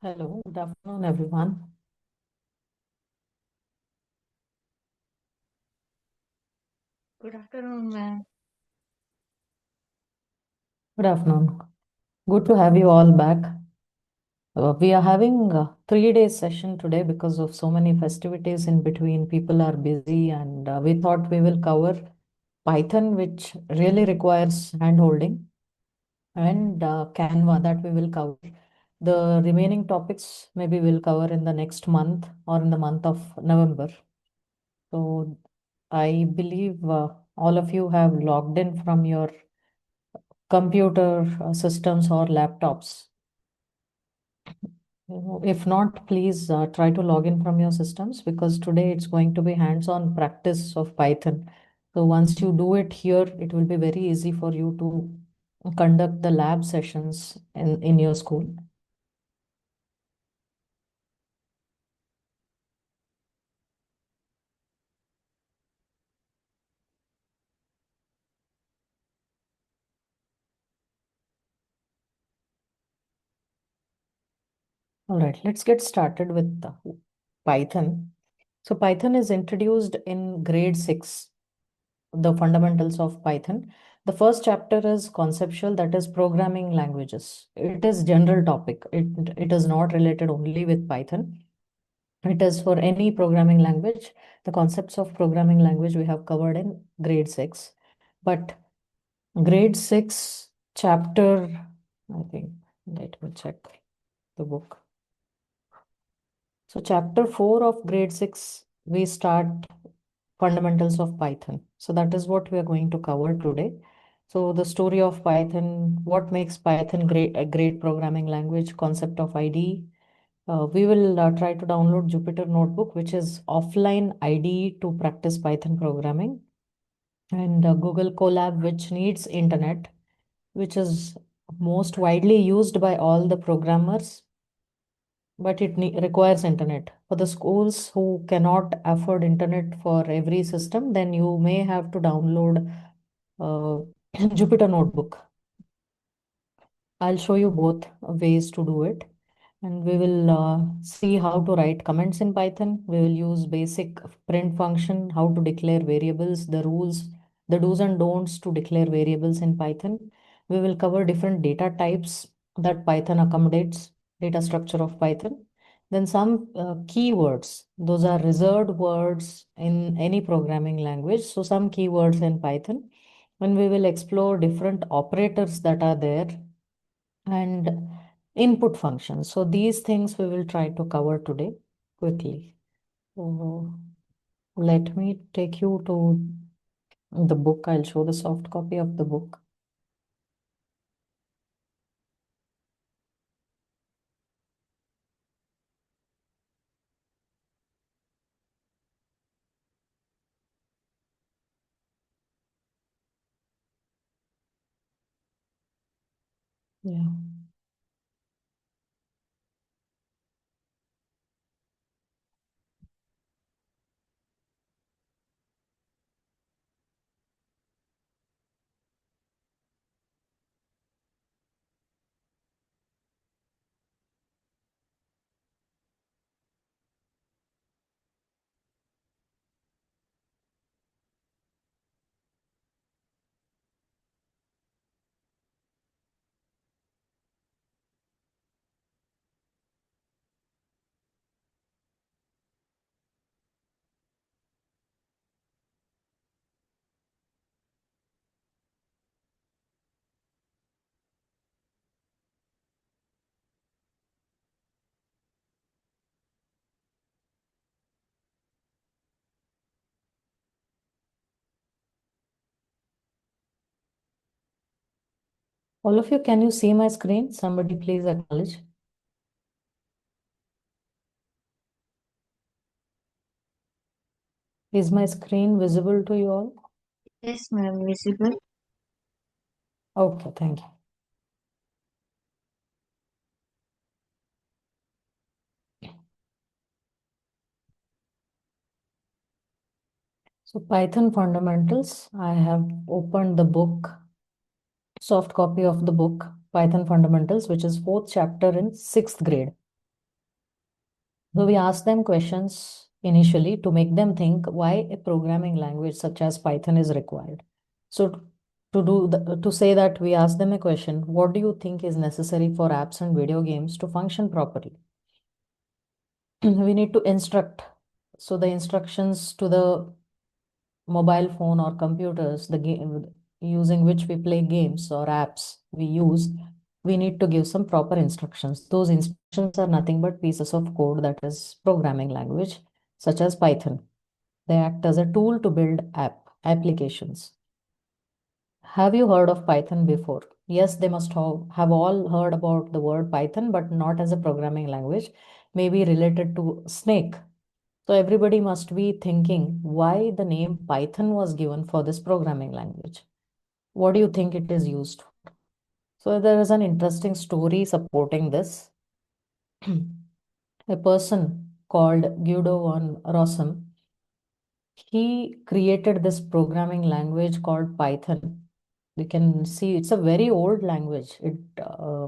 Hello, good afternoon, everyone. Good afternoon, ma'am. Good afternoon. Good to have you all back. We are having a 3 day session today because of so many festivities in between. People are busy, and we thought we will cover Python, which really requires hand holding, and Canva that we will cover. The remaining topics maybe we'll cover in the next month or in the month of November. So I believe all of you have logged in from your computer systems or laptops. If not, please try to log in from your systems because today it's going to be hands-on practice of Python. So once you do it here, it will be very easy for you to conduct the lab sessions in your school. All right, let's get started with Python. So Python is introduced in grade 6, the fundamentals of Python. The first chapter is conceptual, that is programming languages. It is general topic. It is not related only with Python. It is for any programming language. The concepts of programming language we have covered in grade 6. But grade 6 chapter, I think, let me check the book. So chapter 4 of grade 6, we start fundamentals of Python. So that is what we are going to cover today. So the story of Python, what makes Python a great programming language, concept of IDE. We will try to download Jupyter Notebook, which is offline IDE to practice Python programming, and Google Colab, which needs internet, which is most widely used by all the programmers, but it requires internet. For the schools who cannot afford internet for every system, then you may have to download uh, Jupyter Notebook. I'll show you both ways to do it. And we will see how to write comments in Python. We will use basic print function, how to declare variables, the rules, the do's and don'ts to declare variables in Python. We will cover different data types that Python accommodates, data structure of Python. Then some keywords. Those are reserved words in any programming language. So some keywords in Python. And we will explore different operators that are there and input functions. So these things we will try to cover today quickly. So let me take you to the book. I'll show the soft copy of the book. Yeah. All of you, can you see my screen? Somebody please acknowledge. Is my screen visible to you all? Yes, ma'am. Visible. Okay, thank you. So Python fundamentals, I have opened the book, soft copy of the book, Python fundamentals, which is fourth chapter in sixth grade. So we ask them questions initially to make them think why a programming language such as Python is required. So to say that we ask them a question, what do you think is necessary for apps and video games to function properly? We need to instruct. So the instructions to the mobile phone or computers, the game using which we play games or apps we use, we need to give some proper instructions. Those instructions are nothing but pieces of code that is programming language, such as Python. They act as a tool to build applications. Have you heard of Python before? Yes, they must have all heard about the word Python, but not as a programming language, maybe related to snake. So everybody must be thinking why the name Python was given for this programming language. What do you think it is used for? So there is an interesting story supporting this. A person called Guido von Rossum, he created this programming language called Python. You can see it's a very old language.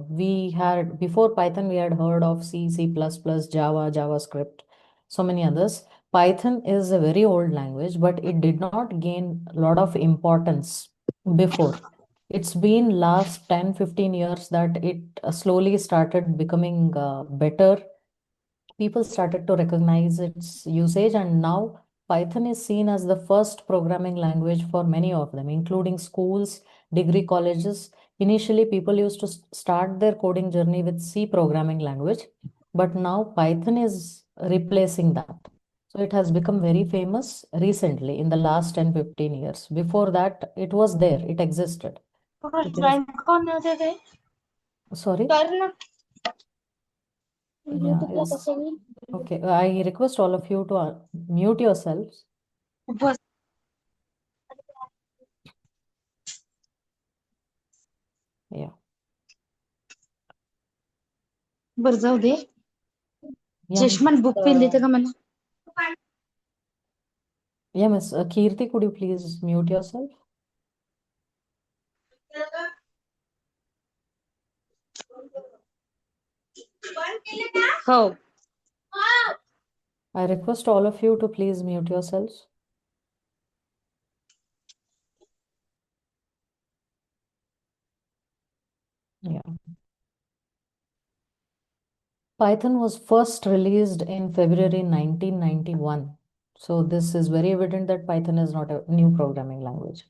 We had before Python, we had heard of C, C++, Java, JavaScript, so many others. Python is a very old language, but it did not gain a lot of importance before. It's been last 10, 15 years that it slowly started becoming better. People started to recognize its usage, and now Python is seen as the first programming language for many of them, including schools, degree colleges. Initially, people used to start their coding journey with C programming language, but now Python is replacing that. So it has become very famous recently in the last 10, 15 years. Before that, it was there, it existed. You can, sorry? Yeah, it's okay. I request all of you to mute yourselves. Yeah. बरं जाऊ दे Yeah, चष्मान book pen देते का मला yeah, Miss Kirti, could you please mute yourself? हो I request all of you to please mute yourselves. Yeah. Python was first released in February 1991. So this is very evident that Python is not a new programming language.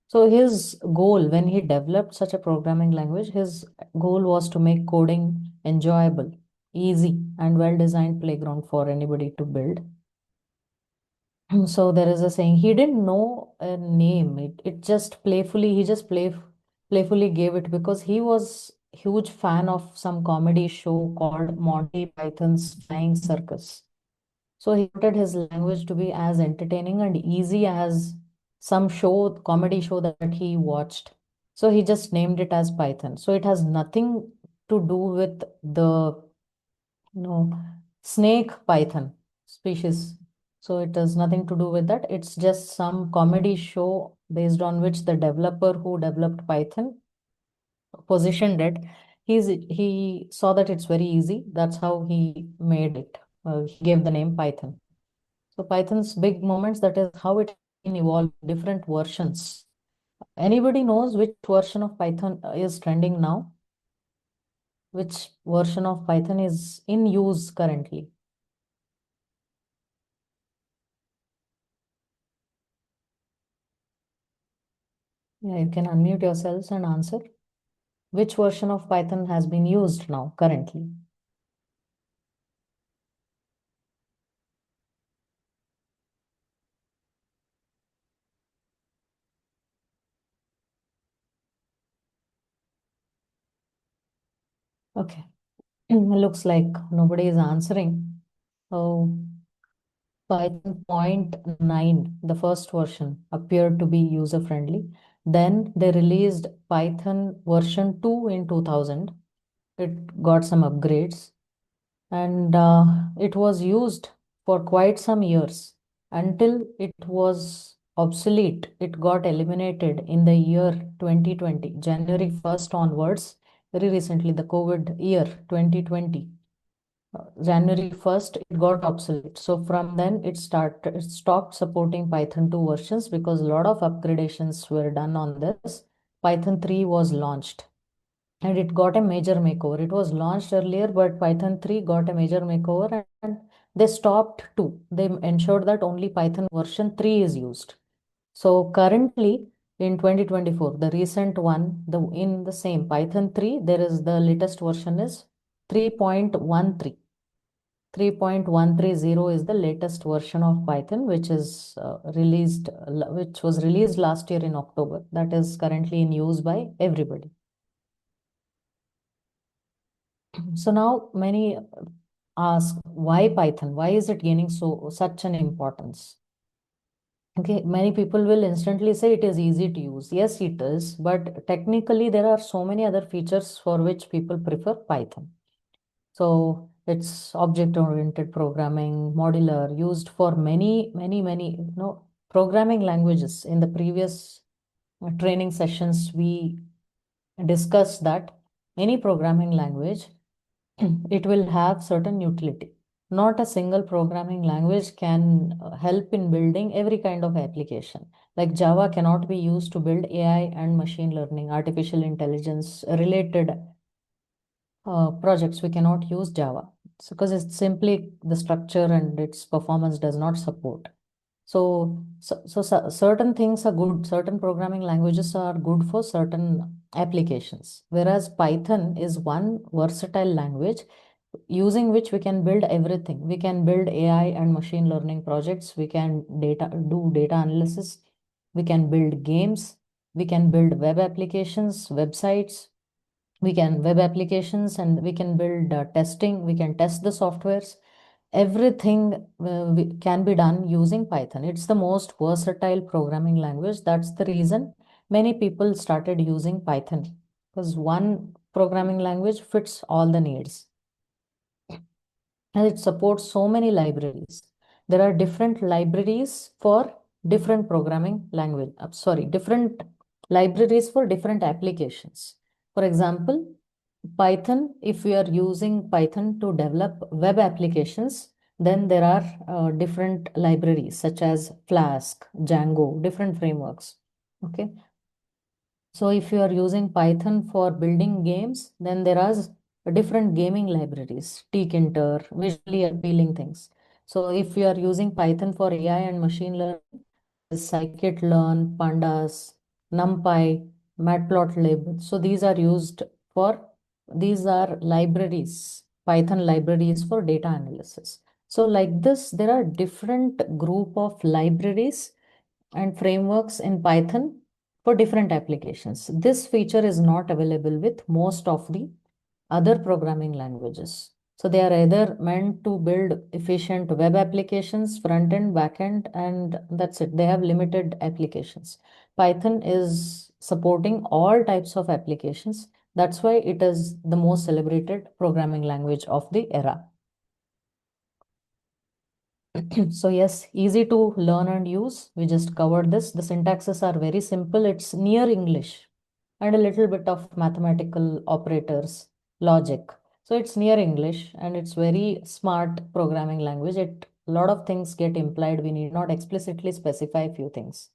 So his goal when he developed such a programming language, his goal was to make coding enjoyable, easy, and well-designed playground for anybody to build. So there is a saying, he didn't know a name. It just playfully, he just playfully gave it because he was huge fan of some comedy show called Monty Python's Flying Circus. So he wanted his language to be as entertaining and easy as some show, comedy show that he watched. So he just named it as Python. So it has nothing to do with the no, snake python species. So it has nothing to do with that. It's just some comedy show based on which the developer who developed Python positioned it. He saw that it's very easy. That's how he made it. He gave the name Python. So Python's big moments, that is how it can evolve different versions. Anybody knows which version of Python is trending now? Which version of Python is in use currently? Yeah, you can unmute yourselves and answer. Which version of Python has been used now currently? Okay. Looks like nobody is answering. So Python 0.9, the first version, appeared to be user-friendly. Then they released Python version 2 in 2000. It got some upgrades, and it was used for quite some years until it was obsolete. It got eliminated in the year 2020, January 1st onwards, very recently, the COVID year 2020. January 1st, it got obsolete. So from then it stopped supporting Python 2 versions because a lot of upgradations were done on this. Python 3 was launched and it got a major makeover. It was launched earlier, but Python 3 got a major makeover and they stopped 2. They ensured that only Python version 3 is used. So currently in 2024, the recent one, in the same Python 3, there is the latest version is 3.13. 3.130 is the latest version of Python, which is which was released last year in October. That is currently in use by everybody. So now many ask, why Python? Why is it gaining such an importance? Okay, many people will instantly say it is easy to use. Yes, it is, but technically there are so many other features for which people prefer Python. So it's object-oriented programming, modular, used for many, programming languages. In the previous training sessions, we discussed that any programming language, it will have certain utility. Not a single programming language can help in building every kind of application. Like Java cannot be used to build AI and machine learning, artificial intelligence related projects. We cannot use Java because it's simply the structure and its performance does not support. So certain things are good, certain programming languages are good for certain applications. Whereas Python is one versatile language using which we can build everything. We can build AI and machine learning projects. We can do data analysis. We can build games. We can build web applications, websites. We can web applications and we can build testing. We can test the softwares. Everything can be done using Python. It's the most versatile programming language. That's the reason many people started using Python because one programming language fits all the needs and it supports so many libraries. There are different libraries for different programming language. Sorry, different libraries for different applications. For example, Python, if we are using Python to develop web applications, then there are different libraries such as Flask, Django, different frameworks. Okay. So if you are using Python for building games, then there are different gaming libraries, tkinter, visually appealing things. So if you are using Python for AI and machine learning, scikit-learn, pandas, numpy, matplotlib. So these are libraries, Python libraries for data analysis. So like this, there are different group of libraries and frameworks in Python for different applications. This feature is not available with most of the other programming languages. So they are either meant to build efficient web applications, front end, back end, and that's it. They have limited applications. Python is supporting all types of applications. That's why it is the most celebrated programming language of the era. So yes, easy to learn and use. We just covered this. The syntaxes are very simple. It's near English and a little bit of mathematical operators, logic. So it's near English and it's very smart programming language. A lot of things get implied. We need not explicitly specify a few things.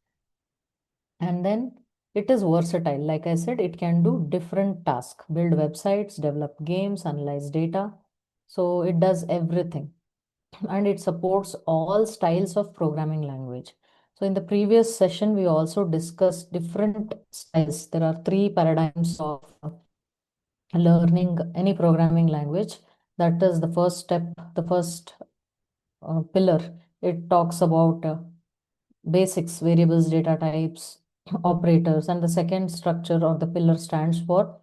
And then it is versatile. Like I said, it can do different tasks, build websites, develop games, analyze data. So it does everything and it supports all styles of programming language. So in the previous session, we also discussed different styles. There are three paradigms of learning any programming language. That is the first step, the first pillar. It talks about basics, variables, data types, operators, and the second structure or the pillar stands for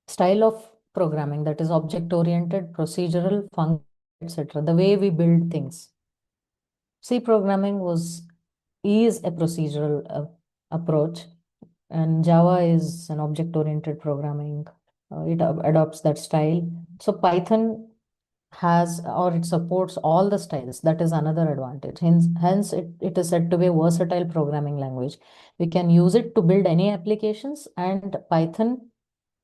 style of programming, that is object oriented, procedural, functional, etc. The way we build things. C programming is a procedural approach, and Java is an object-oriented programming. It adopts that style. So Python has or it supports all the styles. That is another advantage. Hence it is said to be a versatile programming language. We can use it to build any applications, and Python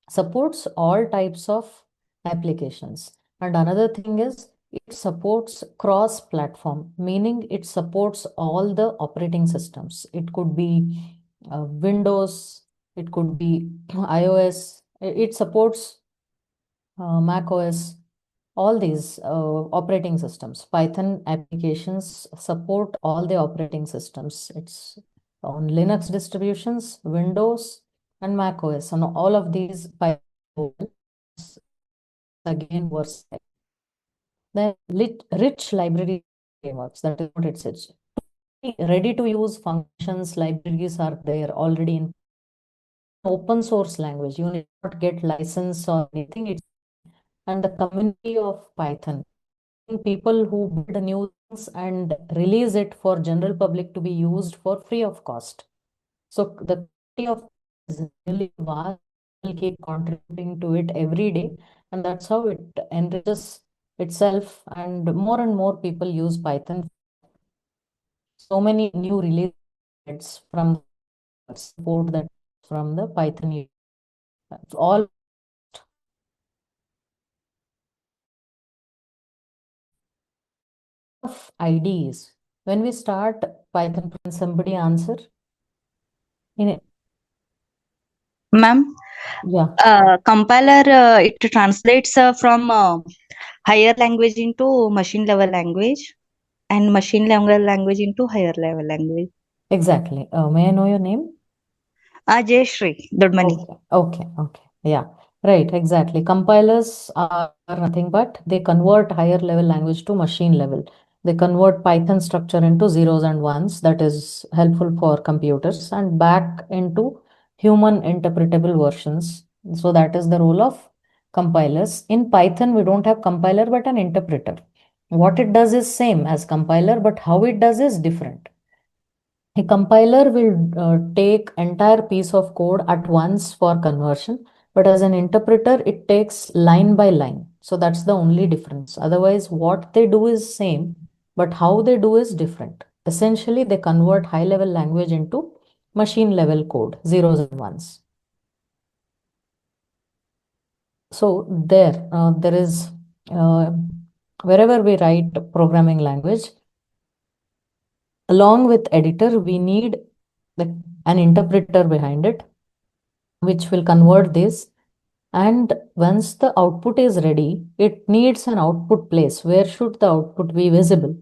supports all types of applications. And another thing is it supports cross-platform, meaning it supports all the operating systems. It could be Windows, it could be iOS, it supports Mac OS, all these operating systems. Python applications support all the operating systems. It's on Linux distributions, Windows, and Mac OS. And all of these Python again versatile. The rich library frameworks, that is what it says. Ready to use functions, libraries are there already in open source language. You need not get license or anything. It's and the community of Python. People who build new things and release it for general public to be used for free of cost. So the community of is really vast. Will keep contributing to it every day, and that's how it enriches itself. And more people use Python. So many new releases from support that from the Python. All of IDs. When we start Python, can somebody answer? In it, Ma'am, yeah, compiler it translates from higher language into machine level language and machine level language into higher level language. exactly. May I know your name? Jayashree Dodmani. Okay. Yeah, right, exactly. Compilers are nothing but they convert higher level language to machine level. They convert Python structure into zeros and ones, that is helpful for computers, and back into human interpretable versions. So that is the role of compilers. In Python, we don't have compiler but an interpreter. What it does is same as compiler, but how it does is different. A compiler will take entire piece of code at once for conversion, but as an interpreter, it takes line by line. So that's the only difference. Otherwise, what they do is same, but how they do is different. Essentially, they convert high level language into machine level code, zeros and ones. So there is uh, wherever we write programming language, along with editor, we need an interpreter behind it, which will convert this. And once the output is ready, it needs an output place. Where should the output be visible?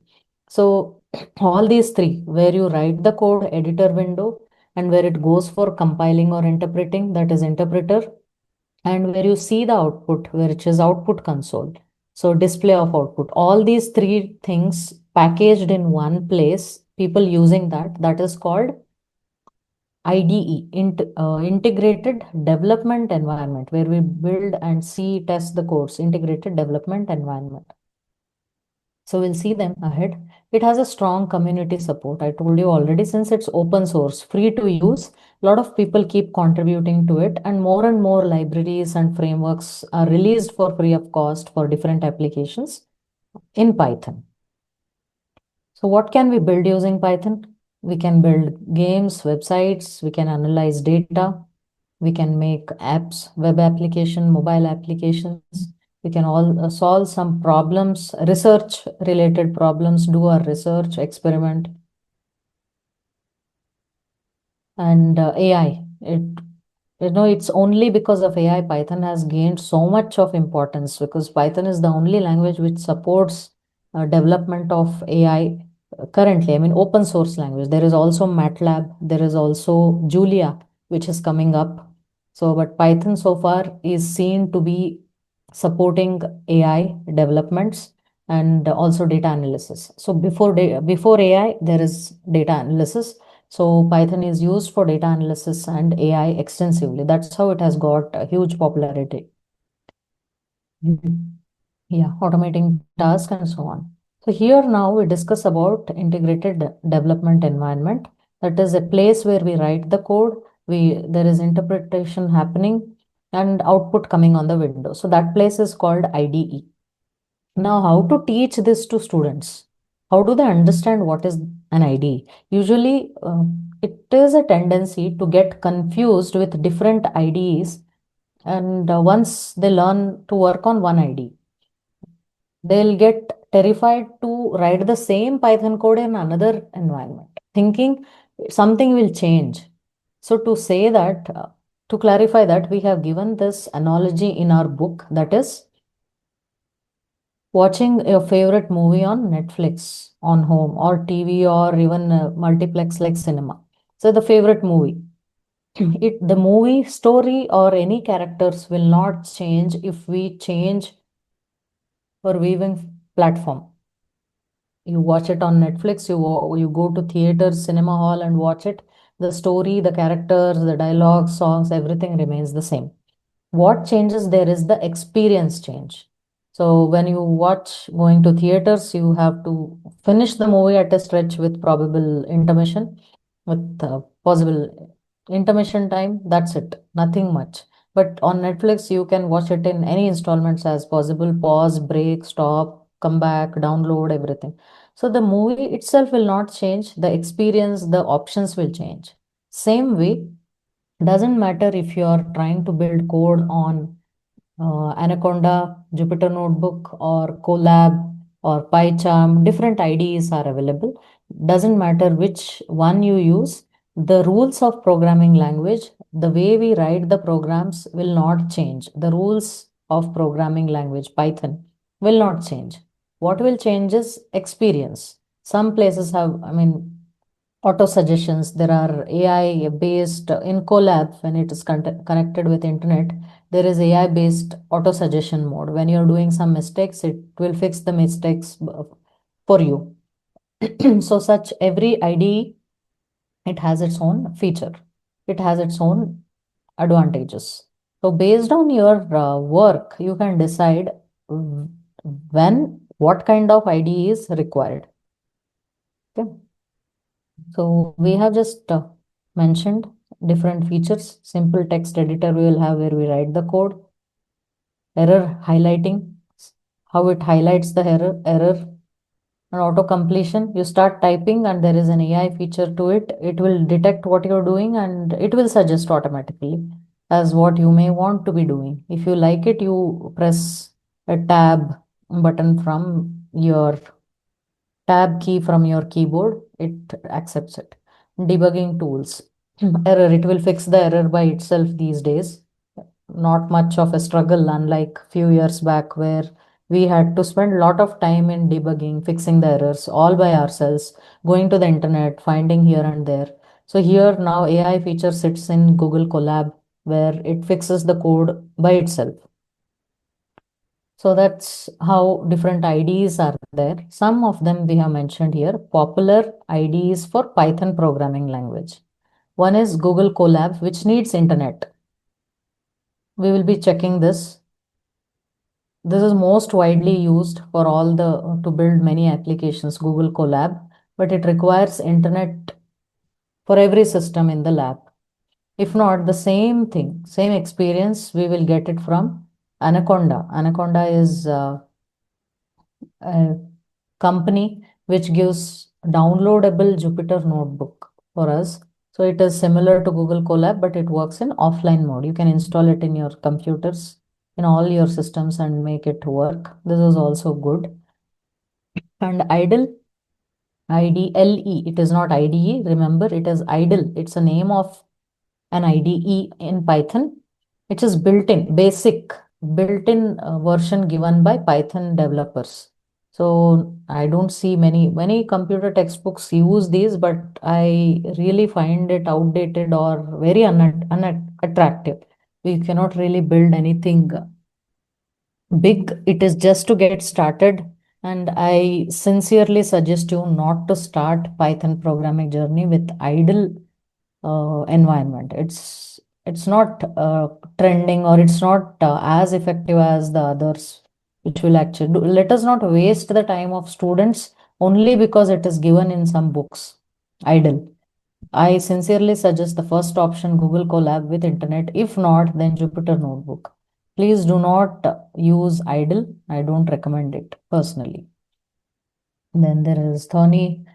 So all these three, where you write the code, editor window, and where it goes for compiling or interpreting, that is interpreter, and where you see the output, which is output console. So display of output. All these three things packaged in one place, people using that is called IDE, Integrated Development Environment, where we build and see, test the codes, Integrated Development Environment. So we'll see them ahead. It has a strong community support. I told you already, since it's open source, free to use, a lot of people keep contributing to it, and more libraries and frameworks are released for free of cost for different applications in Python. So what can we build using Python? We can build games, websites, we can analyze data, we can make apps, web application, mobile applications. We can all solve some problems, research related problems, do our research, experiment, and AI. It's only because of AI Python has gained so much of importance, because Python is the only language which supports development of AI currently. I mean, open source language. There is also MATLAB, there is also Julia, which is coming up. So, but Python so far is seen to be supporting AI developments and also data analysis. So before AI, there is data analysis. So Python is used for data analysis and AI extensively. That's how it has got a huge popularity. Mhm. Yeah, automating tasks and so on. So here now we discuss about integrated development environment. That is a place where we write the code, there is interpretation happening and output coming on the window. So that place is called IDE. Now, how to teach this to students? How do they understand what is an IDE? Usually, it is a tendency to get confused with different IDEs And once they learn to work on one ID, they'll get terrified to write the same Python code in another environment, thinking something will change. So, to say that, to clarify that, we have given this analogy in our book, that is, watching your favorite movie on Netflix, on home, or TV, or even multiplex like cinema. So, the favorite movie. The movie story or any characters will not change if we change our viewing platform. You watch it on Netflix, you go to theater, cinema hall and watch it. The story, the characters, the dialogue, songs, everything remains the same. What changes there is the experience change. So when you watch going to theaters, you have to finish the movie at a stretch with probable intermission, with possible intermission time. That's it, nothing much. But on Netflix, you can watch it in any installments as possible. Pause, break, stop, come back, download, everything. So the movie itself will not change. The experience, the options will change. Same way, doesn't matter if you are trying to build code on Anaconda, Jupyter Notebook, or Colab, or PyCharm, different IDEs are available. Doesn't matter which one you use, the rules of programming language, the way we write the programs will not change. The rules of programming language, Python, will not change. What will change is experience. Some places have, I mean, auto suggestions. There are AI based in Colab when it is connected with internet. There is AI based auto suggestion mode. When you're doing some mistakes, it will fix the mistakes for you. So such every IDE, it has its own feature. It has its own advantages. So based on your work, you can decide when what kind of IDE is required. Okay. So we have just mentioned different features. Simple text editor we will have where we write the code. Error highlighting, how it highlights the error. And auto completion, you start typing and there is an AI feature to it. It will detect what you're doing and it will suggest automatically as what you may want to be doing. If you like it, you press a tab button from your tab key from your keyboard, it accepts it. Debugging tools. Error, it will fix the error by itself these days. Not much of a struggle, unlike few years back where we had to spend a lot of time in debugging, fixing the errors all by ourselves, going to the internet, finding here and there. So here now AI feature sits in Google Colab where it fixes the code by itself. So that's how different IDEs are there. Some of them we have mentioned here, popular IDEs for Python programming language. One is Google Colab, which needs internet. We will be checking this. This is most widely used for all the to build many applications, Google Colab, but it requires internet for every system in the lab. If not, the same thing, same experience, we will get it from Anaconda. Anaconda is a company which gives downloadable Jupyter Notebook for us. So it is similar to Google Colab, but it works in offline mode. You can install it in your computers, in all your systems and make it work. This is also good. And idle, IDLE, it is not IDE. Remember, it is idle. It's a name of an IDE in Python, which is built-in, basic, built-in version given by Python developers. So I don't see many computer textbooks use these, but I really find it outdated or very unattractive. We cannot really build anything big. It is just to get started. And I sincerely suggest you not to start Python programming journey with idle environment. It's not trending or it's not as effective as the others, which will actually do. Let us not waste the time of students only because it is given in some books. Idle. I sincerely suggest the first option, Google Colab with internet. If not, then Jupyter Notebook. Please do not use idle. I don't recommend it personally. Then there is Thorny,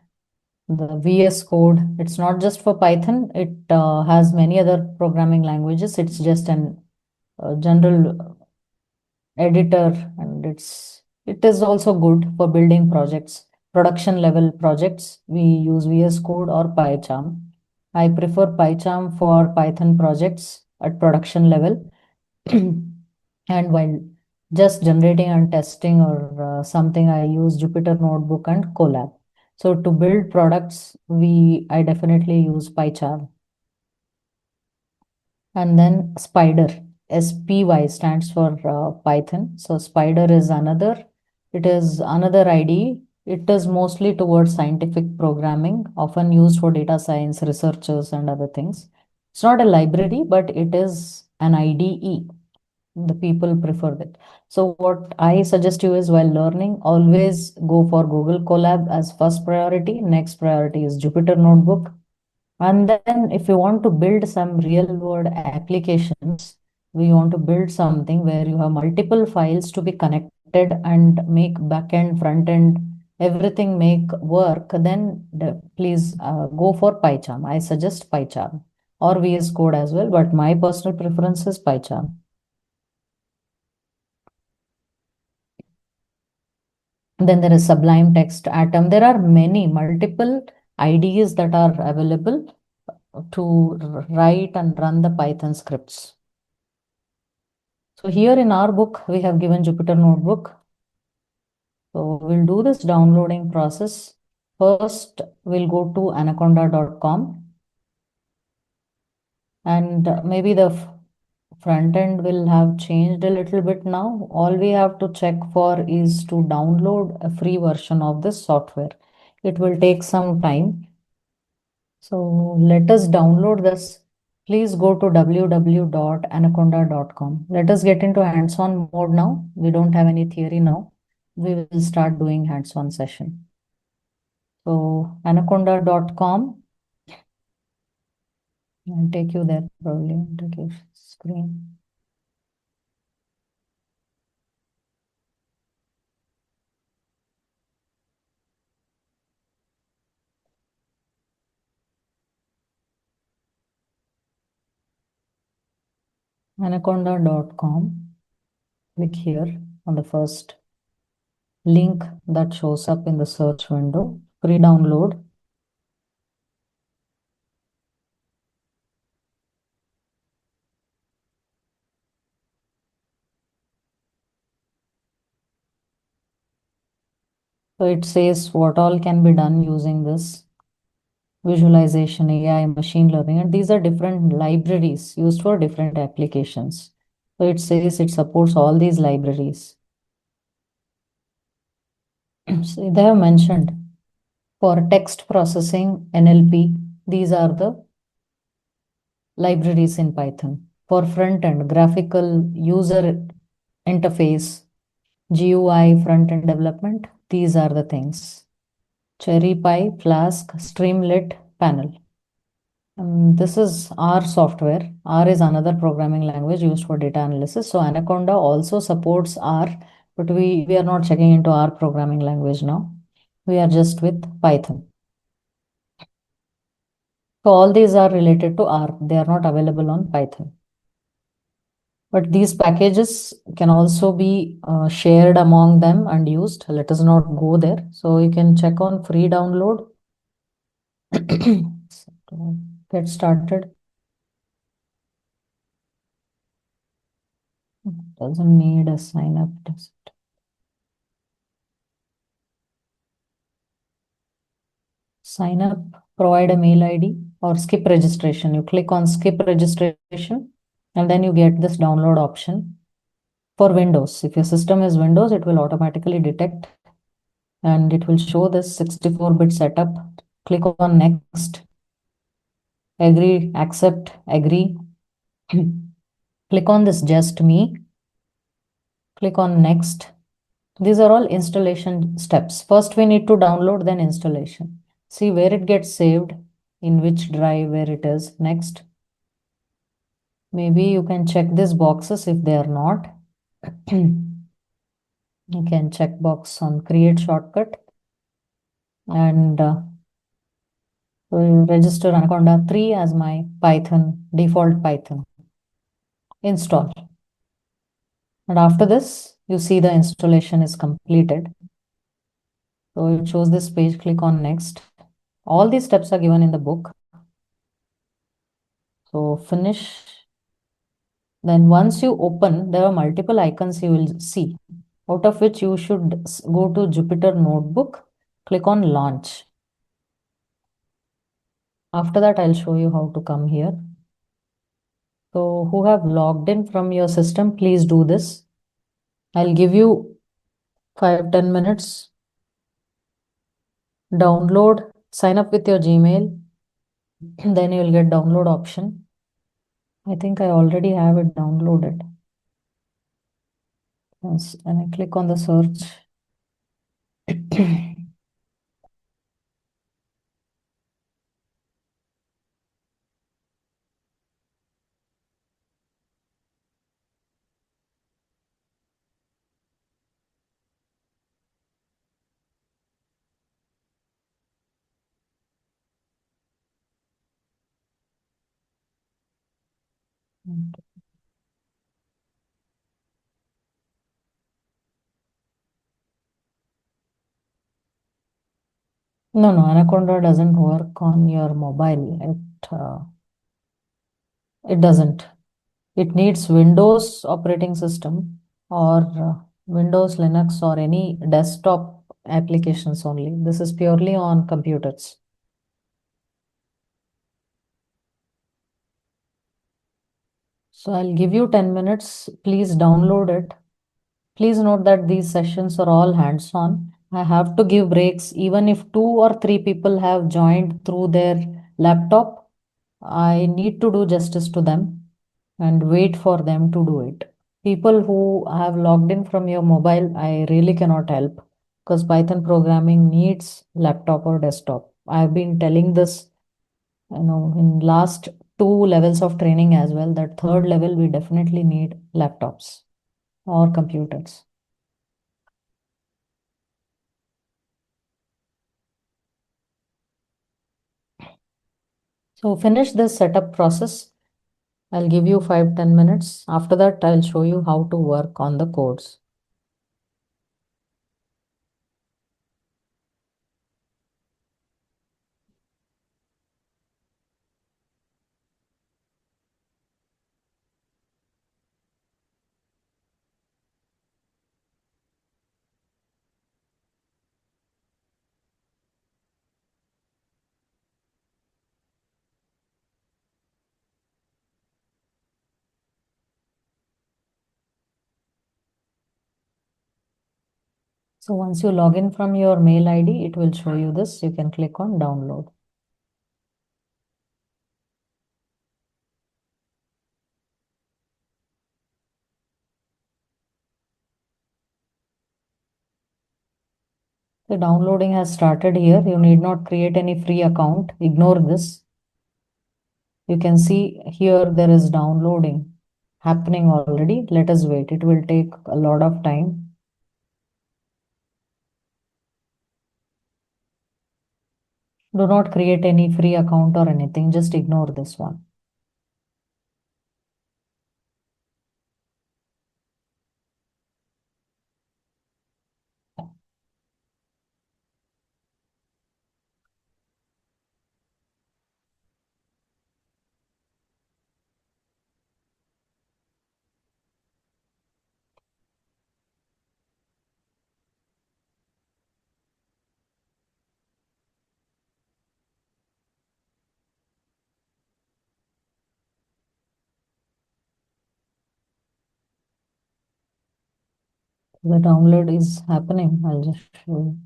the VS Code. It's not just for Python. It has many other programming languages. It's just an general editor, and it is also good for building projects, production level projects. We use VS Code or PyCharm. I prefer PyCharm for Python projects at production level. And while just generating and testing or something, I use Jupyter Notebook and Colab. So to build products, I definitely use PyCharm. And then Spider, SPY stands for Python. So Spider is another IDE. It is mostly towards scientific programming, often used for data science researchers and other things. It's not a library, but it is an IDE. The people prefer it. So what I suggest you is, while learning, always go for Google Colab as first priority. Next priority is Jupyter Notebook. And then if you want to build some real world applications, we want to build something where you have multiple files to be connected and make backend, front end, everything make work, then please go for PyCharm. I suggest PyCharm or VS Code as well, but my personal preference is PyCharm. Then there is Sublime Text Atom. There are multiple IDEs that are available to write and run the Python scripts. So here in our book, we have given Jupyter Notebook. So we'll do this downloading process. First, we'll go to anaconda.com, and maybe the front end will have changed a little bit now. All we have to check for is to download a free version of this software. It will take some time. So let us download this. Please go to www.anaconda.com. Let us get into hands-on mode now. We don't have any theory now. We will start doing hands-on session. So anaconda.com. I'll take you there probably. Take your screen. Anaconda.com. Click here on the first link that shows up in the search window. Free download. So it says what all can be done using this: visualization, AI, machine learning, and these are different libraries used for different applications. So it says it supports all these libraries. So they have mentioned for text processing, NLP, these are the libraries in Python. For front end, graphical user interface, GUI, front end development, these are the things. CherryPy, Flask, Streamlit, Panel. This is R software. R is another programming language used for data analysis. So Anaconda also supports R, but we are not checking into R programming language now. We are just with Python. So all these are related to R. They are not available on Python. But these packages can also be shared among them and used. Let us not go there. So you can check on free download. So, get started. Doesn't need a sign up test. Sign up, provide a mail ID, or skip registration. You click on skip registration, and then you get this download option for Windows. If your system is Windows, it will automatically detect and it will show this 64-bit setup. Click on next, agree, accept, agree. Click on this just me, click on next. These are all installation steps. First, we need to download, then installation. See where it gets saved, in which drive, where it is. Next. Maybe you can check these boxes if they are not. You can check box on create shortcut and register Anaconda 3 as my Python, default Python. Install. And after this, you see the installation is completed. So it shows this page, click on next. All these steps are given in the book. So finish. Then once you open, there are multiple icons you will see, out of which you should go to Jupyter Notebook, click on launch. After that, I'll show you how to come here. So who have logged in from your system, please do this. I'll give you 5-10 minutes. Download, sign up with your Gmail. Then you'll get download option. I think I already have it downloaded. Yes, and I click on the search. No, no, Anaconda doesn't work on your mobile. It doesn't. It needs Windows operating system or Windows, Linux, or any desktop applications only. This is purely on computers. So I'll give you 10 minutes. Please download it. Please note that these sessions are all hands-on. I have to give breaks even if 2 or 3 people have joined through their laptop. I need to do justice to them and wait for them to do it. People who have logged in from your mobile, I really cannot help because Python programming needs laptop or desktop. I've been telling this, in last 2 levels of training as well, that third level we definitely need laptops or computers. So finish this setup process. I'll give you 5-10 minutes. After that, I'll show you how to work on the codes. So once you log in from your mail ID, it will show you this. You can click on download. The downloading has started here. You need not create any free account. Ignore this. You can see here there is downloading happening already. Let us wait. It will take a lot of time. Do not create any free account or anything. Just ignore this one. The download is happening. I'll just show you.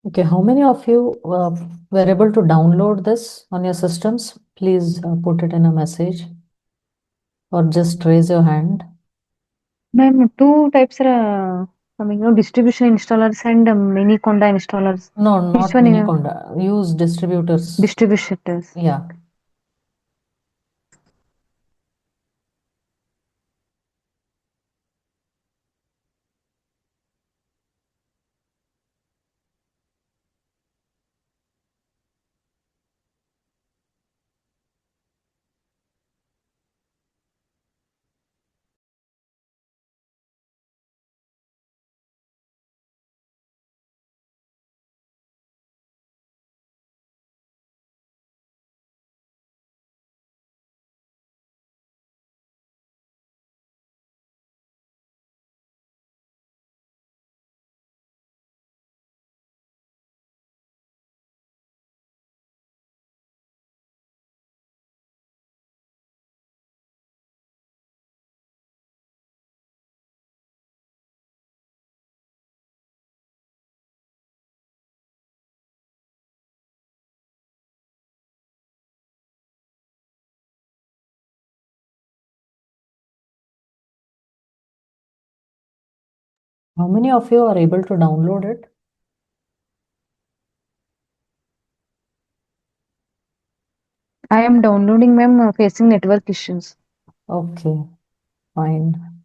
Okay, how many of you were able to download this on your systems? Please put it in a message or just raise your hand. Ma'am, two types are coming, distribution installers and mini conda installers. No, Which not one you Miniconda. Use distributors. distributors? Yeah. How many of you are able to download it? I am downloading, ma'am, facing network issues. Okay, fine.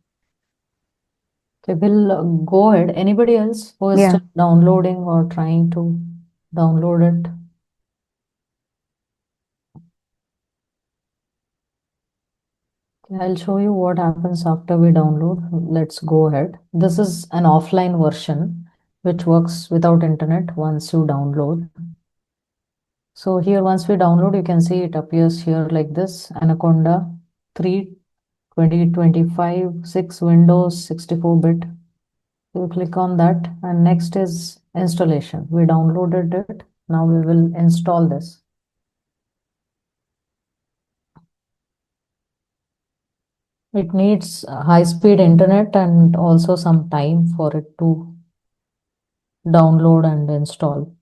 Okay, we'll go ahead. Anybody else who is Yeah. still downloading or trying to download it? Okay, I'll show you what happens after we download. Let's go ahead. This is an offline version which works without internet once you download. So here, once we download, you can see it appears here like this, Anaconda 3 2025 6 Windows 64-bit. You click on that, and next is installation. We downloaded it. Now we will install this. It needs high-speed internet and also some time for it to download and install.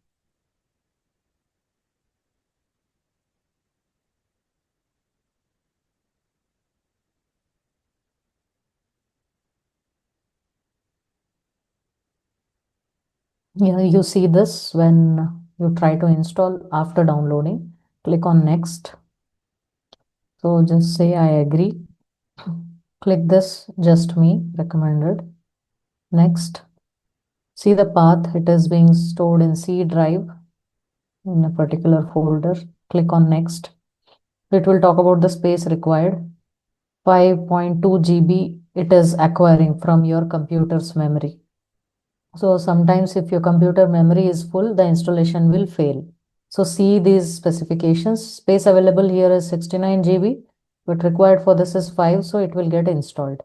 Yeah, you see this when you try to install after downloading. Click on next. So just say I agree. Click this, just me, recommended. Next. See the path, it is being stored in C drive in a particular folder. Click on next. It will talk about the space required. 5.2 GB it is acquiring from your computer's memory. So sometimes if your computer memory is full, the installation will fail. So see these specifications. Space available here is 69 GB, but required for this is 5, so it will get installed.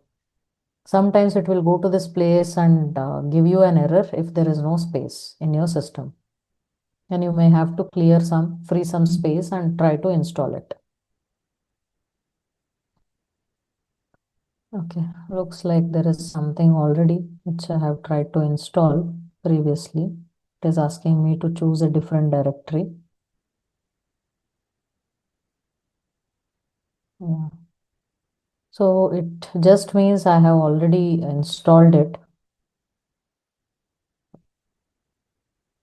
Sometimes it will go to this place and give you an error if there is no space in your system. And you may have to free some space and try to install it. Okay, looks like there is something already which I have tried to install previously. It is asking me to choose a different directory. Yeah. So it just means I have already installed it.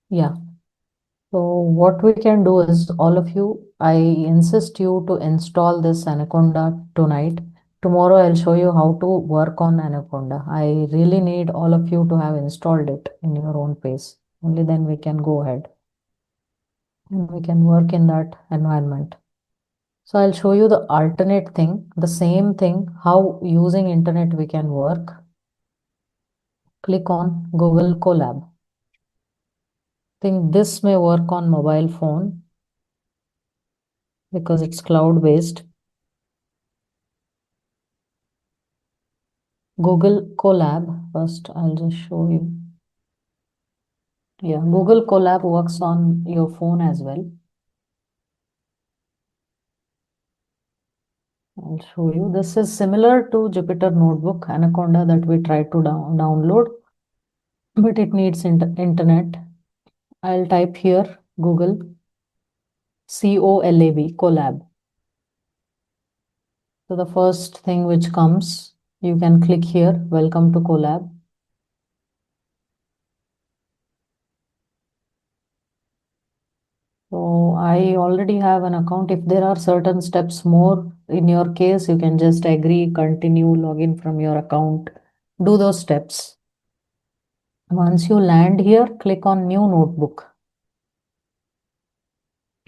Yeah. So what we can do is all of you, I insist you to install this Anaconda tonight. Tomorrow I'll show you how to work on Anaconda. I really need all of you to have installed it in your own pace. Only then we can go ahead and we can work in that environment. So I'll show you the alternate thing, the same thing, how using internet we can work. Click on Google Colab. Think this may work on mobile phone because it's cloud based. Google Colab. First, I'll just show you. Yeah, Google Colab works on your phone as well. I'll show you. This is similar to Jupyter Notebook, Anaconda that we tried to download, but it needs internet. I'll type here Google COLAB, collab. So the first thing which comes, you can click here, welcome to collab. So I already have an account. If there are certain steps more in your case, you can just agree, continue, login from your account, do those steps. Once you land here, click on new notebook.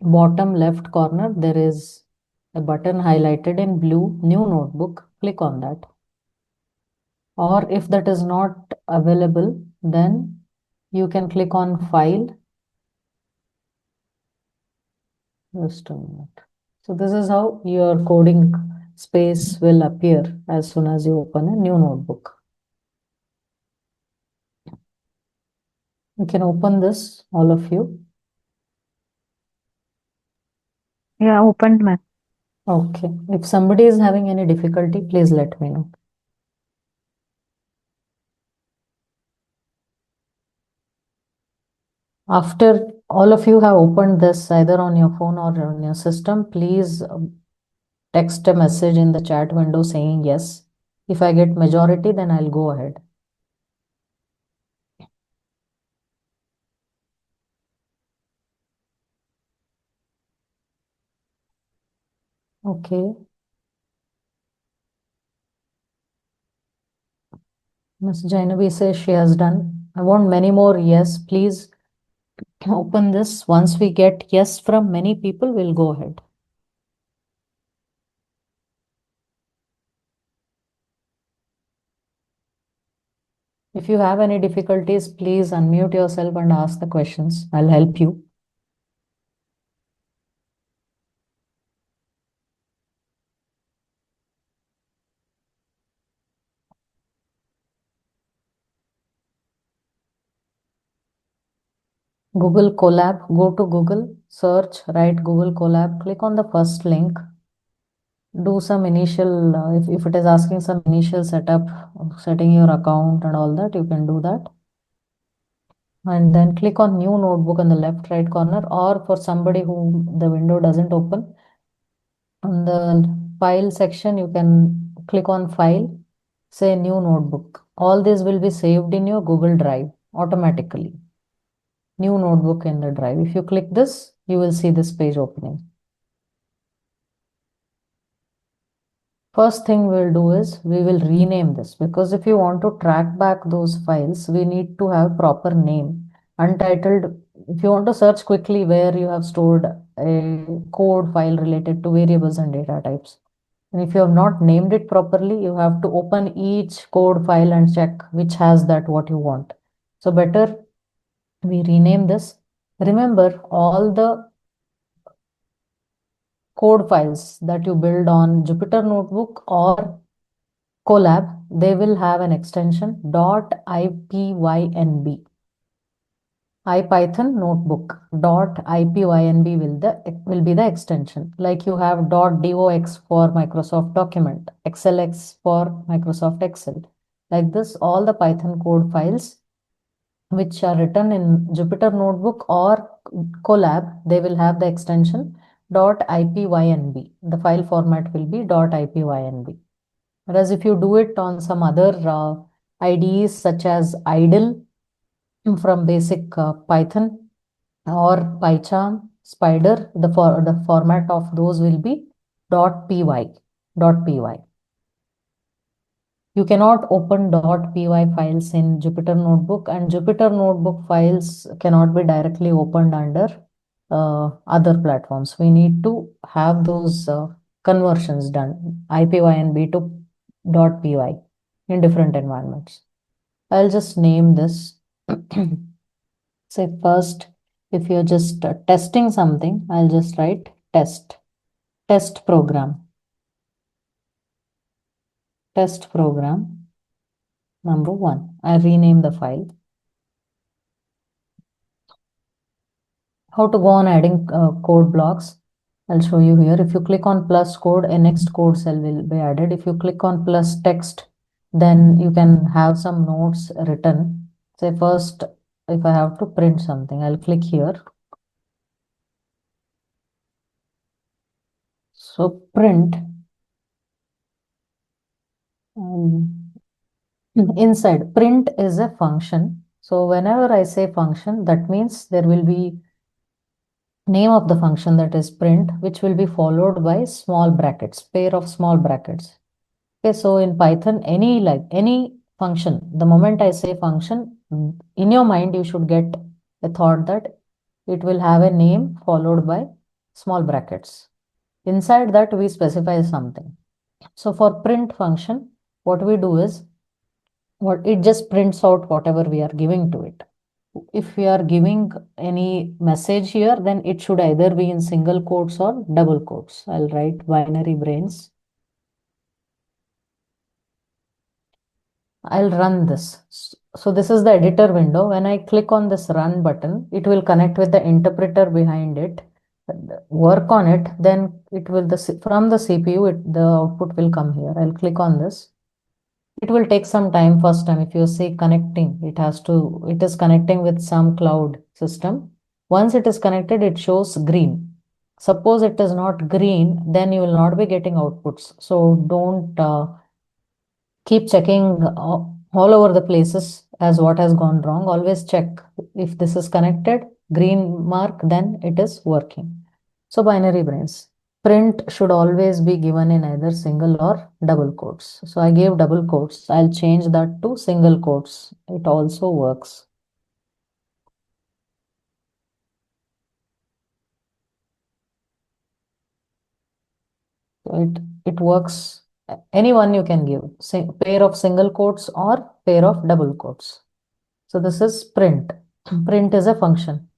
Bottom left corner, there is a button highlighted in blue, new notebook. Click on that. Or if that is not available, then you can click on file. Just a minute. So this is how your coding space will appear as soon as you open a new notebook. You can open this, all of you. Yeah, opened, ma'am. Okay. If somebody is having any difficulty, please let me know. After all of you have opened this either on your phone or on your system, please text a message in the chat window saying yes. If I get majority, then I'll go ahead. Okay. Ms. Jainavi says she has done. I want many more yes. Please open this. Once we get yes from many people, we'll go ahead. If you have any difficulties, please unmute yourself and ask the questions. I'll help you. Google Colab, go to Google, search, write Google Colab, click on the first link, do some initial, if it is asking some initial setup, setting your account and all that, you can do that. And then click on new notebook on the left right corner, or for somebody who the window doesn't open, on the file section, you can click on file, say new notebook. All this will be saved in your Google Drive automatically. New notebook in the drive. If you click this, you will see this page opening. First thing we'll do is we will rename this, because if you want to track back those files, we need to have proper name. Untitled, if you want to search quickly where you have stored a code file related to variables and data types. And if you have not named it properly, you have to open each code file and check which has that what you want. So better we rename this. Remember, all the code files that you build on Jupyter Notebook or Colab, they will have an extension .ipynb. IPython notebook .ipynb will be the extension. Like you have .dox for Microsoft Document, XLX for Microsoft Excel. Like this, all the Python code files which are written in Jupyter Notebook or Colab, they will have the extension .ipynb. The file format will be .ipynb. Whereas if you do it on some other IDEs such as idle from basic Python or PyCharm, Spider, the format of those will be .py. You cannot open .py files in Jupyter Notebook, and Jupyter Notebook files cannot be directly opened under other platforms. We need to have those conversions done, IPYNB to .py in different environments. I'll just name this. Say first, if you're just testing something, I'll just write test program number 1. I rename the file. How to go on adding code blocks, I'll show you here. If you click on plus code, a next code cell will be added. If you click on plus text, then you can have some notes written. Say first, if I have to print something, I'll click here. So print um, inside print is a function. So whenever I say function, that means there will be name of the function, that is print, which will be followed by small brackets, pair of small brackets. Okay, so in Python, any function, the moment I say function, in your mind, you should get a thought that it will have a name followed by small brackets. Inside that, we specify something. So for print function, what we do is, what it just prints out whatever we are giving to it. If we are giving any message here, then it should either be in single quotes or double quotes. I'll write binary brains. I'll run this. So this is the editor window. When I click on this run button, it will connect with the interpreter behind it, work on it, then it will, from the CPU, the output will come here. I'll click on this. It will take some time. First time, if you say connecting, it is connecting with some cloud system. Once it is connected, it shows green. Suppose it is not green, then you will not be getting outputs. So don't keep checking all over the places as what has gone wrong. Always check if this is connected, green mark, then it is working. So binary brains. Print should always be given in either single or double quotes. So I gave double quotes. I'll change that to single quotes. It also works. So it works. Anyone you can give. Pair of single quotes or pair of double quotes. So this is print. Print is a function.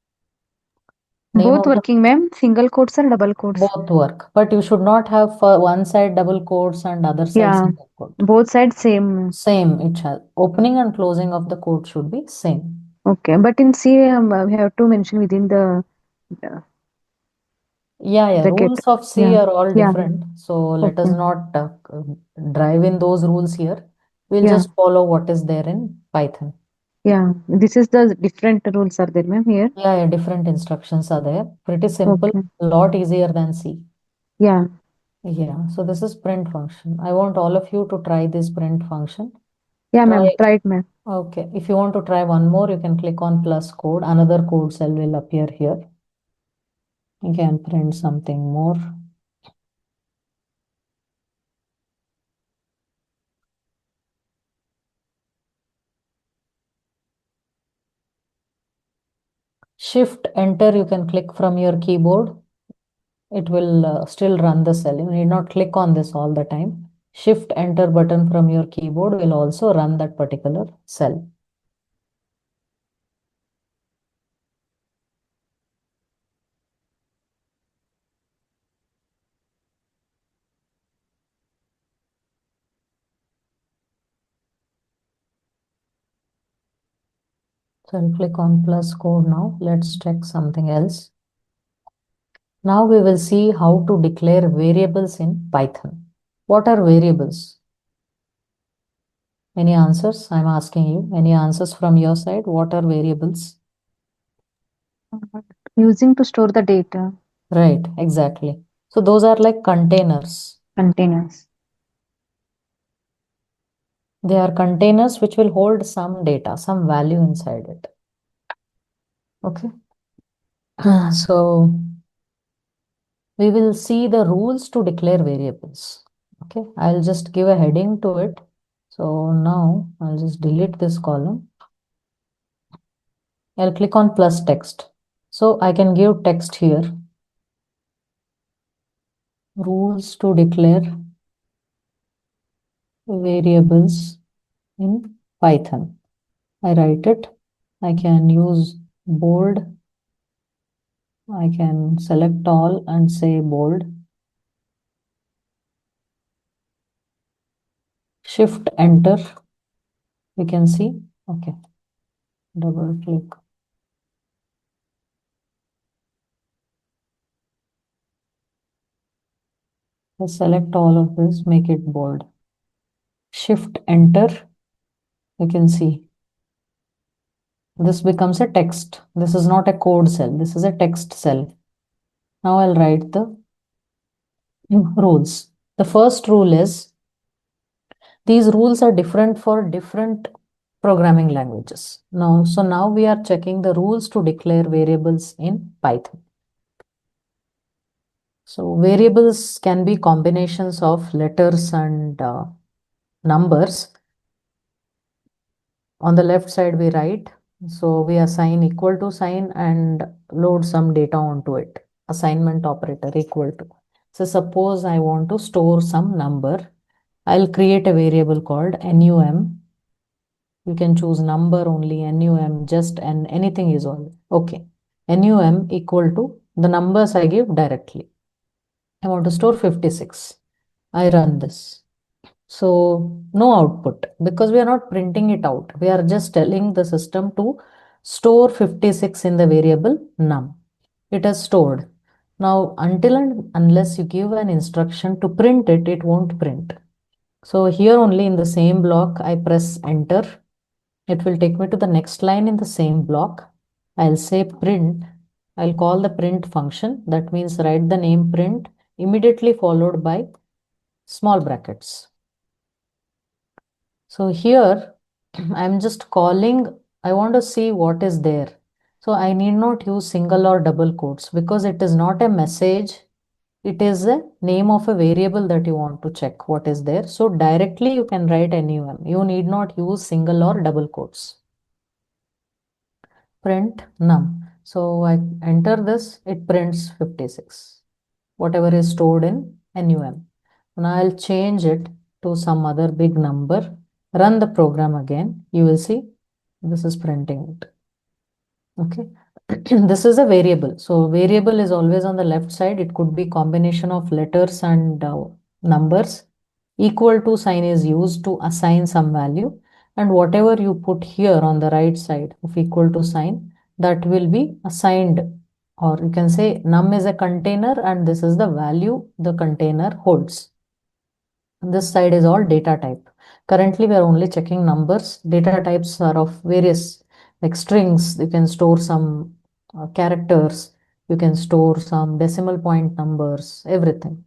Name Both of the working, ma'am. Single quotes or double quotes? both work, but you should not have for one side double quotes and other side Yeah, single quote. both sides same. Same, it shall. Opening and closing of the quote should be same. Okay, but in C, we have to mention within the uh, Yeah, bracket. rules of C Yeah, are all yeah. different. So let us Okay. not drive in those rules here. We'll Yeah, just follow what is there in Python. yeah. This is the different rules are there, ma'am, here. Yeah, different instructions are there. Pretty simple, Okay. a lot easier than C. Yeah. Yeah, so this is print function. I want all of you to try this print function. Yeah, Try. ma'am. Try it, ma'am. Okay, if you want to try one more, you can click on plus code. Another code cell will appear here. You can print something more. Shift enter, you can click from your keyboard. It will still run the cell. You need not click on this all the time. Shift enter button from your keyboard will also run that particular cell. So I'll click on plus code now. Let's check something else. Now we will see how to declare variables in Python. What are variables? Any answers? I'm asking you. Any answers from your side? What are variables? Using to store the data Right, exactly. So those are like containers. containers. They are containers which will hold some data, some value inside it. Okay. So we will see the rules to declare variables. Okay, I'll just give a heading to it. So now I'll just delete this column. I'll click on plus text. So I can give text here. Rules to declare variables in Python. I write it. I can use bold. I can select all and say bold. Shift enter. You can see. Okay. Double click. I select all of this, make it bold. Shift enter. You can see This becomes a text. This is not a code cell. This is a text cell. Now I'll write the rules. The first rule is these rules are different for different programming languages. Now we are checking the rules to declare variables in Python. So variables can be combinations of letters and numbers. On the left side we write, so we assign equal to sign and load some data onto it. Assignment operator equal to. So suppose I want to store some number. I'll create a variable called num. You can choose number only, num, just, and anything is all. Okay. Num equal to the numbers I give directly. I want to store 56. I run this. So no output because we are not printing it out. We are just telling the system to store 56 in the variable num. It has stored. Now, until and unless you give an instruction to print it, it won't print. So here only in the same block, I press enter. It will take me to the next line in the same block. I'll say print. I'll call the print function. That means write the name print immediately followed by small brackets. So here I'm just calling, I want to see what is there. So I need not use single or double quotes because it is not a message. It is a name of a variable that you want to check what is there. So directly you can write num. You need not use single or double quotes. Print num. So I enter this, it prints 56. Whatever is stored in num. Now I'll change it to some other big number. Run the program again. You will see this is printing it. Okay. This is a variable. So variable is always on the left side. It could be combination of letters and numbers. Equal to sign is used to assign some value. And whatever you put here on the right side of equal to sign, that will be assigned, or you can say num is a container and this is the value the container holds. This side is all data type. Currently, we are only checking numbers. Data types are of various, like strings. You can store some characters. You can store some decimal point numbers, everything.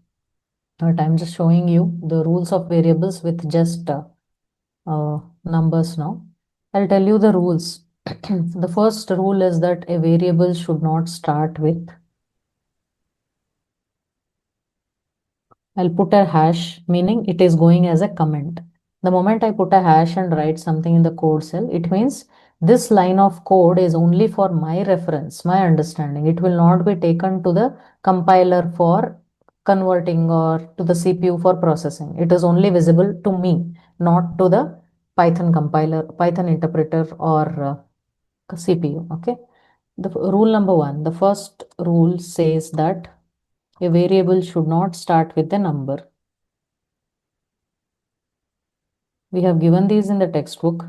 But I'm just showing you the rules of variables with just numbers now. I'll tell you the rules. The first rule is that a variable should not start with. I'll put a hash, meaning it is going as a comment. The moment I put a hash and write something in the code cell, it means this line of code is only for my reference, my understanding. It will not be taken to the compiler for converting or to the CPU for processing. It is only visible to me, not to the Python compiler, Python interpreter, or CPU. Okay. The rule number one, the first rule says that a variable should not start with a number. We have given these in the textbook.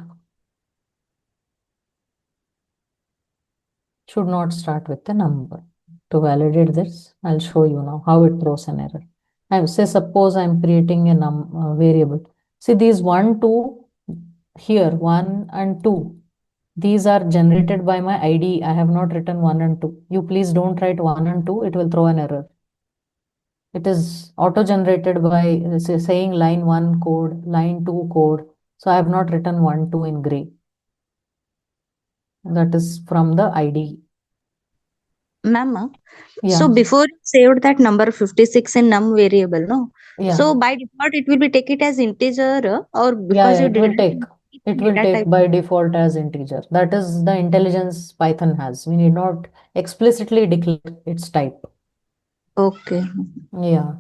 Should not start with a number. To validate this, I'll show you now how it throws an error. I say suppose I'm creating a variable. See these 1, 2 here, 1 and 2. These are generated by my ID. I have not written 1 and 2. You please don't write 1 and 2. It will throw an error. It is auto-generated by saying line 1 code, line 2 code. So I have not written 1, 2 in gray. That is from the ID. Ma'am, Yeah. so before you saved that number 56 in num variable, no? Yeah. So by default, it will be take it as integer or because Yeah, you it will didn't take. It will data take type. by default as integer. That is the intelligence Python has. We need not explicitly declare its type. Okay. Yeah.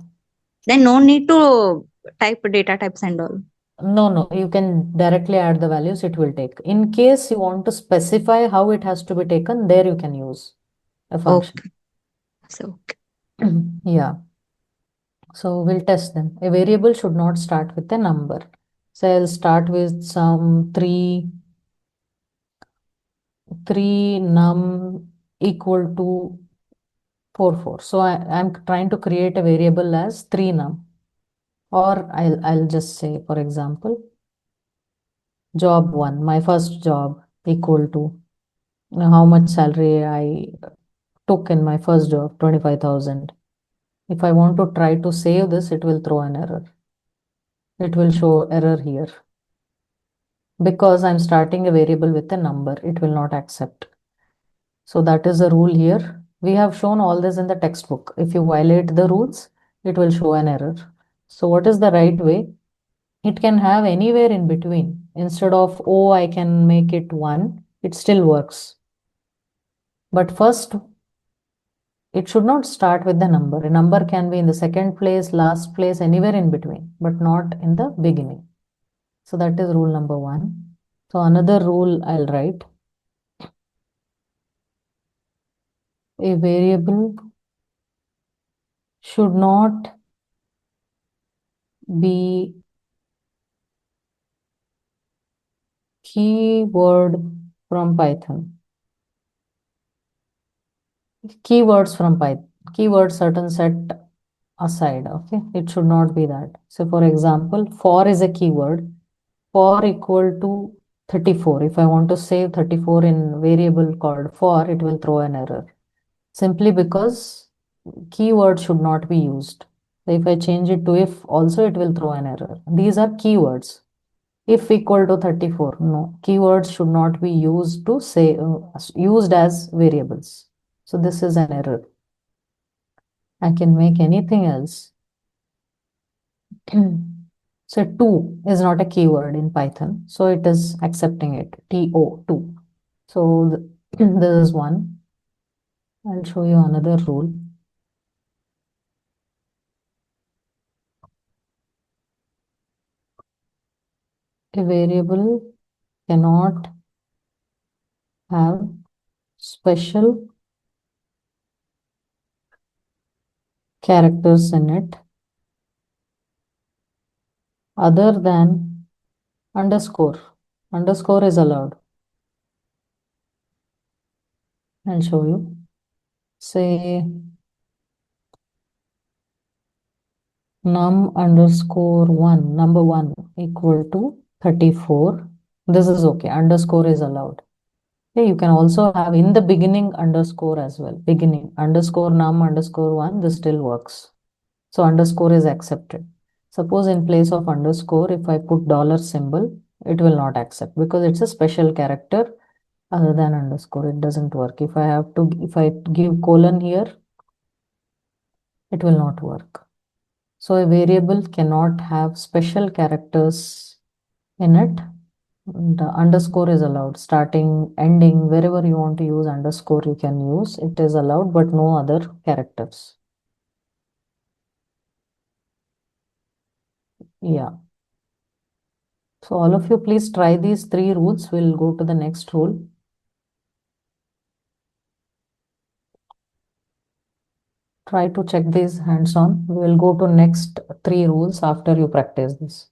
Then no need to type data types and all. No, you can directly add the values it will take. In case you want to specify how it has to be taken, there you can use a function. Okay. So, Yeah. So we'll test them. A variable should not start with a number. So I'll start with some 3 num equal to 4. So I'm trying to create a variable as 3 num. Or I'll just say, for example, job 1, my first job equal to how much salary I took in my first job, 25,000. If I want to try to save this, it will throw an error. It will show error here. Because I'm starting a variable with a number, it will not accept. So that is the rule here. We have shown all this in the textbook. If you violate the rules, it will show an error. So what is the right way? It can have anywhere in between. Instead of, oh, I can make it 1, it still works. But first, it should not start with the number. A number can be in the second place, last place, anywhere in between, but not in the beginning. So that is rule number 1. So another rule I'll write. A variable should not be keyword from Python. Keywords from Python. Keyword certain set aside. Okay, it should not be that. So for example, for is a keyword. For equal to 34. If I want to save 34 in variable called for, it will throw an error. Simply because keyword should not be used. So if I change it to if also, it will throw an error. These are keywords. If equal to 34, no, keywords should not be used to say used as variables. So this is an error. I can make anything else. So 2 is not a keyword in Python, so it is accepting it, TO2. So this is one. I'll show you another rule. A variable cannot have special characters in it other than underscore. Underscore is allowed. I'll show you. Say num underscore 1, number 1 equal to 34. This is okay. Underscore is allowed. Okay, you can also have in the beginning underscore as well. Beginning underscore num underscore 1, this still works. So underscore is accepted. Suppose in place of underscore, if I put dollar symbol, it will not accept because it's a special character other than underscore. It doesn't work. If I give colon here, it will not work. So a variable cannot have special characters in it. The underscore is allowed. Starting, ending, wherever you want to use underscore, you can use. It is allowed, but no other characters. Yeah. So all of you, please try these 3 rules. We'll go to the next rule. Try to check these hands-on. We will go to next 3 rules after you practice this.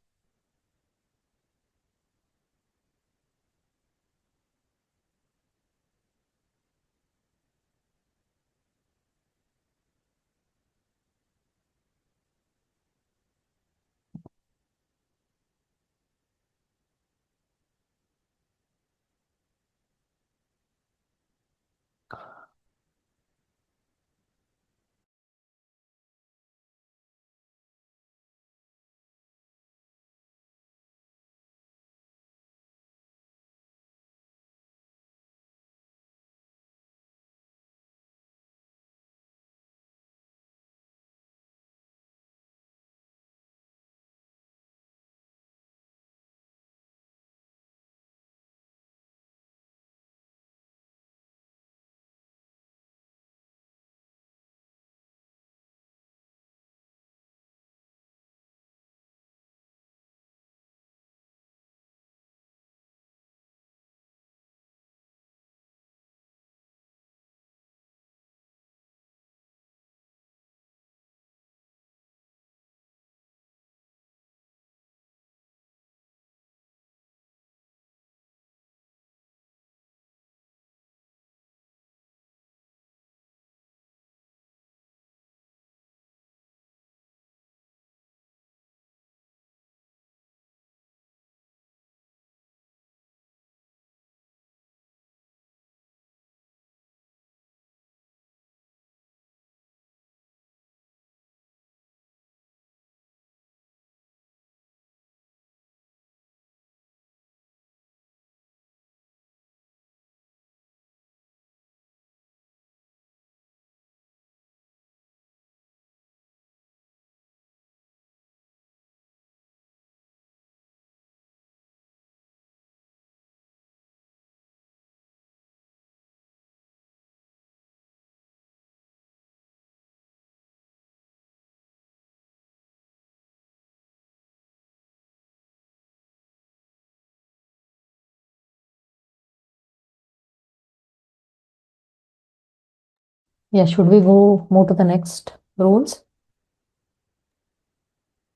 Yeah, should we move to the next rules?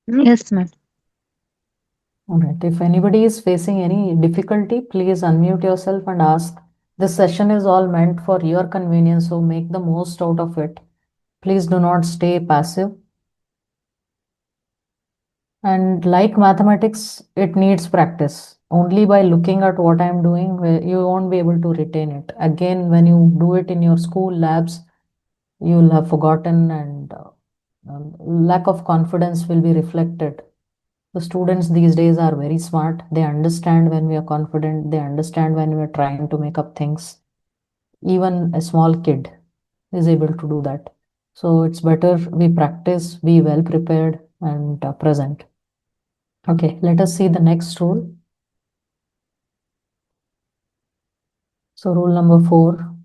Yes, ma'am. All right. If anybody is facing any difficulty, please unmute yourself and ask. This session is all meant for your convenience, so make the most out of it. Please do not stay passive. And like mathematics, it needs practice. Only by looking at what I'm doing, you won't be able to retain it. Again, when you do it in your school labs, you'll have forgotten, and lack of confidence will be reflected. The students these days are very smart. They understand when we are confident. They understand when we are trying to make up things. Even a small kid is able to do that. So it's better we practice, be well prepared and present. Okay, let us see the next rule. So rule number 4.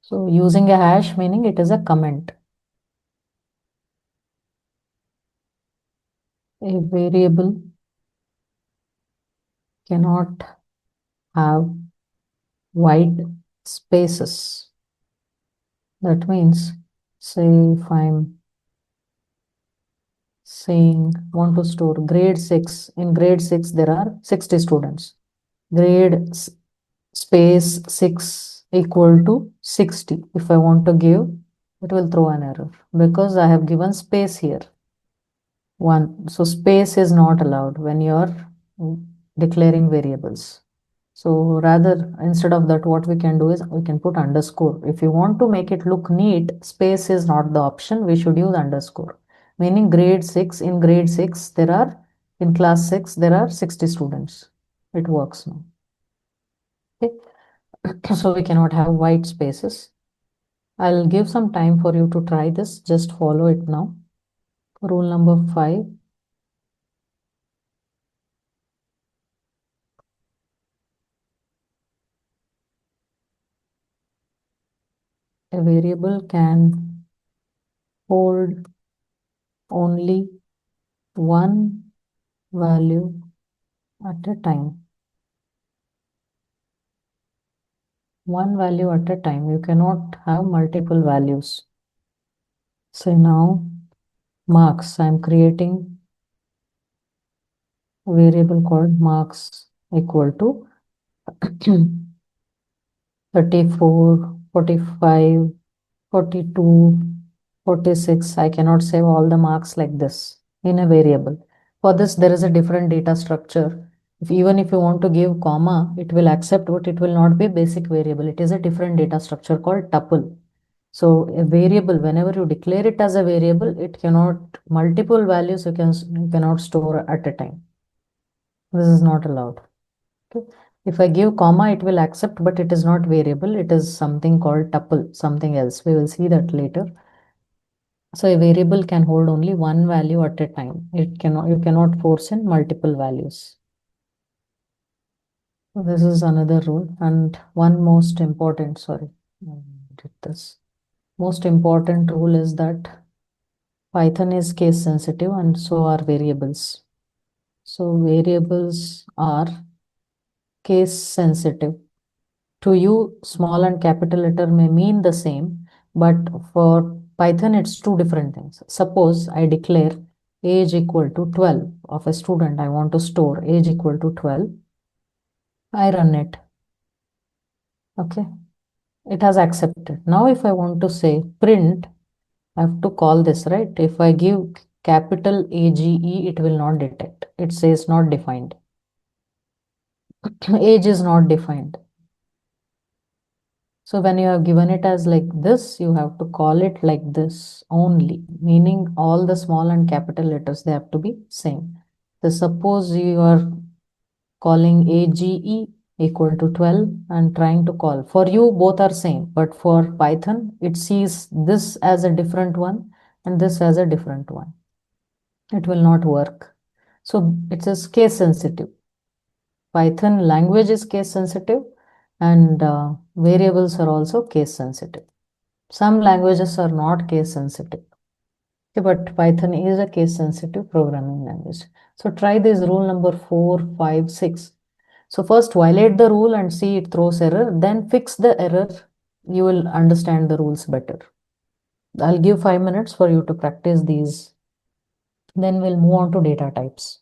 So using a hash, meaning it is a comment. A variable cannot have white spaces. That means, say if I'm saying want to store grade 6, in grade 6 there are 60 students. Grade space 6 equal to 60. If I want to give, it will throw an error because I have given space here. 1. So space is not allowed when you are declaring variables. So rather, instead of that, what we can do is we can put underscore. If you want to make it look neat, space is not the option. We should use underscore. Meaning grade 6, in grade 6, in class 6, there are 60 students. It works now. Okay. So we cannot have white spaces. I'll give some time for you to try this. Just follow it now. Rule number 5. A variable can hold only one value at a time. One value at a time. You cannot have multiple values. So now marks. I'm creating a variable called marks equal to 34, 45, 42, 46. I cannot save all the marks like this in a variable. For this, there is a different data structure. Even if you want to give comma, it will accept, but it will not be basic variable. It is a different data structure called tuple. So a variable, whenever you declare it as a variable, it cannot, multiple values you cannot store at a time. This is not allowed. Okay. If I give comma, it will accept, but it is not variable. It is something called tuple, something else. We will see that later. So a variable can hold only one value at a time. You cannot force in multiple values. So this is another rule. And one most important, sorry, I did this. Most important rule is that Python is case sensitive and so are variables. So variables are case sensitive. To you, small and capital letter may mean the same, but for Python, it's two different things. Suppose I declare age equal to 12 of a student. I want to store age equal to 12. I run it. Okay. It has accepted. Now, if I want to say print, I have to call this, right? If I give capital AGE, it will not detect. It says not defined. Age is not defined. So when you have given it as like this, you have to call it like this only, meaning all the small and capital letters, they have to be same. So suppose you are calling AGE equal to 12 and trying to call. For you, both are same, but for Python, it sees this as a different one and this as a different one. It will not work. So it is case sensitive. Python language is case sensitive and variables are also case sensitive. Some languages are not case sensitive. Okay, but Python is a case sensitive programming language. So try this rule number 4, 5, 6. So first violate the rule and see it throws error, then fix the error you will understand the rules better. I'll give 5 minutes for you to practice these. Then we'll move on to data types.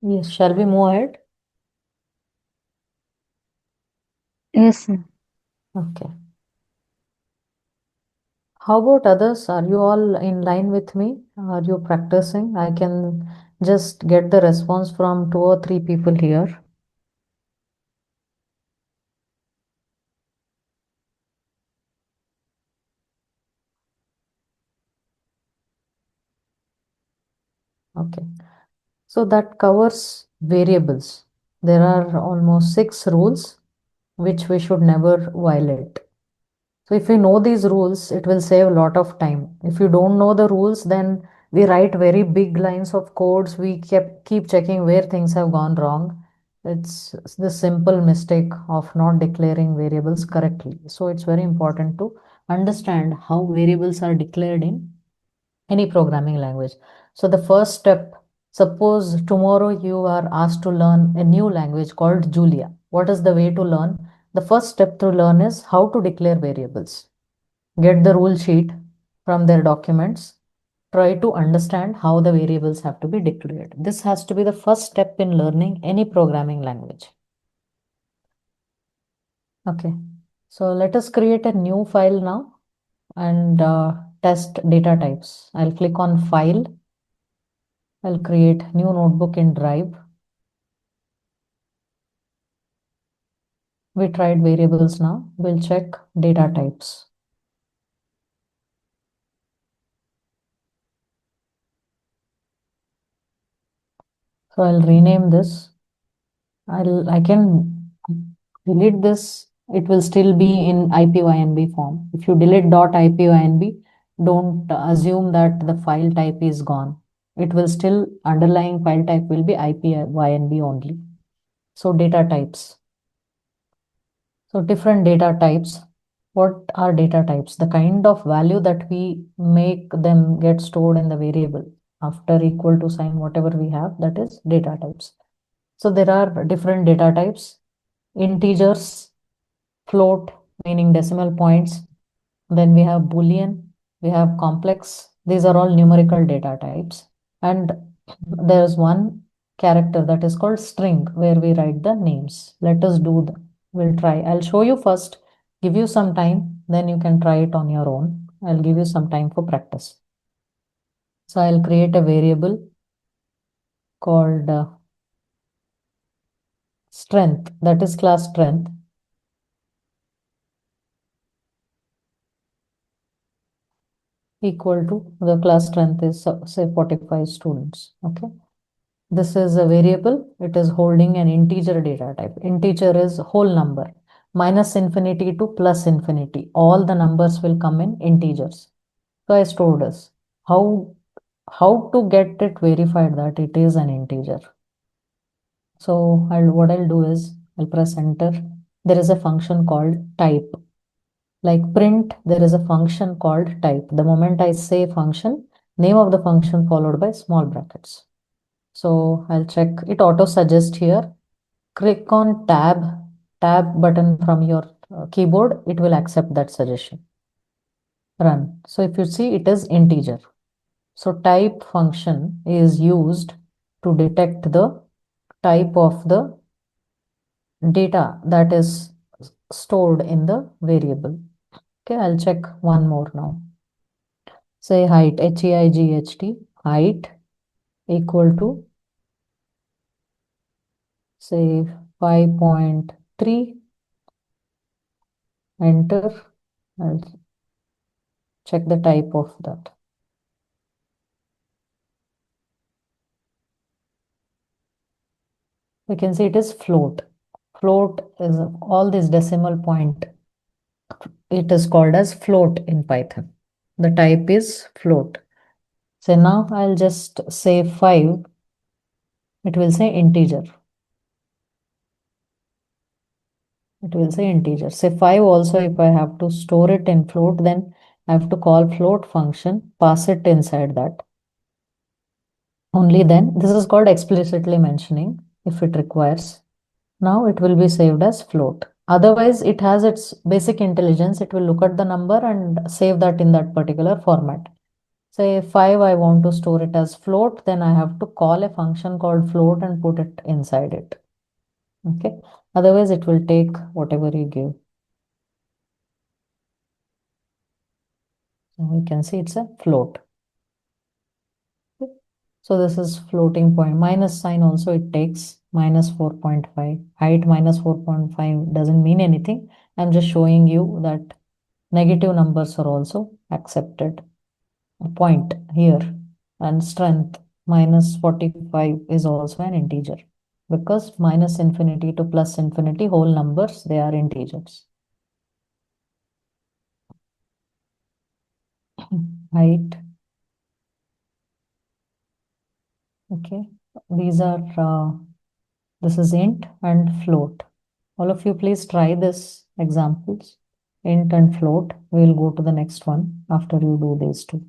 Yes, shall we move ahead? Yes, ma'am. Okay. How about others? Are you all in line with me? Are you practicing? I can just get the response from 2 or 3 people here. Okay. So that covers variables. There are almost 6 rules which we should never violate. So if we know these rules, it will save a lot of time. If you don't know the rules, then we write very big lines of codes. We keep checking where things have gone wrong. It's the simple mistake of not declaring variables correctly. So it's very important to understand how variables are declared in any programming language. So the first step, suppose tomorrow you are asked to learn a new language called Julia. What is the way to learn? The first step to learn is how to declare variables. Get the rule sheet from their documents. Try to understand how the variables have to be declared. This has to be the first step in learning any programming language. Okay, so let us create a new file now and test data types. I'll click on File. I'll create new notebook in Drive. We tried variables now. We'll check data types. So I'll rename this. I can delete this. It will still be in IPYNB form. If you delete .ipynb, don't assume that the file type is gone. It will still, underlying file type will be IPYNB only. So data types. So different data types. What are data types? The kind of value that we make them get stored in the variable after equal to sign, whatever we have, that is data types. So there are different data types: integers, float, meaning decimal points. Then we have Boolean, we have complex These are all numerical data types. And there's one character that is called string where we write the names. Let us do we'll try. I'll show you first, give you some time, then you can try it on your own. I'll give you some time for practice. So I'll create a variable called strength, that is class strength, equal to the class strength is say 45 students. Okay. This is a variable. It is holding an integer data type. Integer is whole number. Minus infinity to plus infinity. All the numbers will come in integers. So I stored this. How to get it verified that it is an integer? So what I'll do is I'll press enter. There is a function called type. Like print, there is a function called type. The moment I say function, name of the function followed by small brackets. So I'll check it auto suggest here. Click on tab button from your keyboard. It will accept that suggestion. Run. So if you see, it is integer. So type function is used to detect the type of the data that is stored in the variable. Okay, I'll check one more now. Say height, height, height equal to say 5.3. Enter. I'll check the type of that. You can see it is float. Float is all this decimal point. It is called as float in Python. The type is float. So now I'll just say 5. It will say integer. It will say integer. Say 5 also, if I have to store it in float, then I have to call float function, pass it inside that. Only then, this is called explicitly mentioning if it requires. Now it will be saved as float. Otherwise, it has its basic intelligence. It will look at the number and save that in that particular format. Say 5, I want to store it as float, then I have to call a function called float and put it inside it. Okay. Otherwise, it will take whatever you give. So you can see it's a float. Okay. So this is floating point. Minus sign also it takes minus 4.5. Height minus 4.5 doesn't mean anything. I'm just showing you that negative numbers are also accepted. A point here, and strength minus 45 is also an integer because minus infinity to plus infinity whole numbers, they are integers. Height. Okay, these are this is int and float. All of you please try this examples, int and float. We'll go to the next one after you do these two.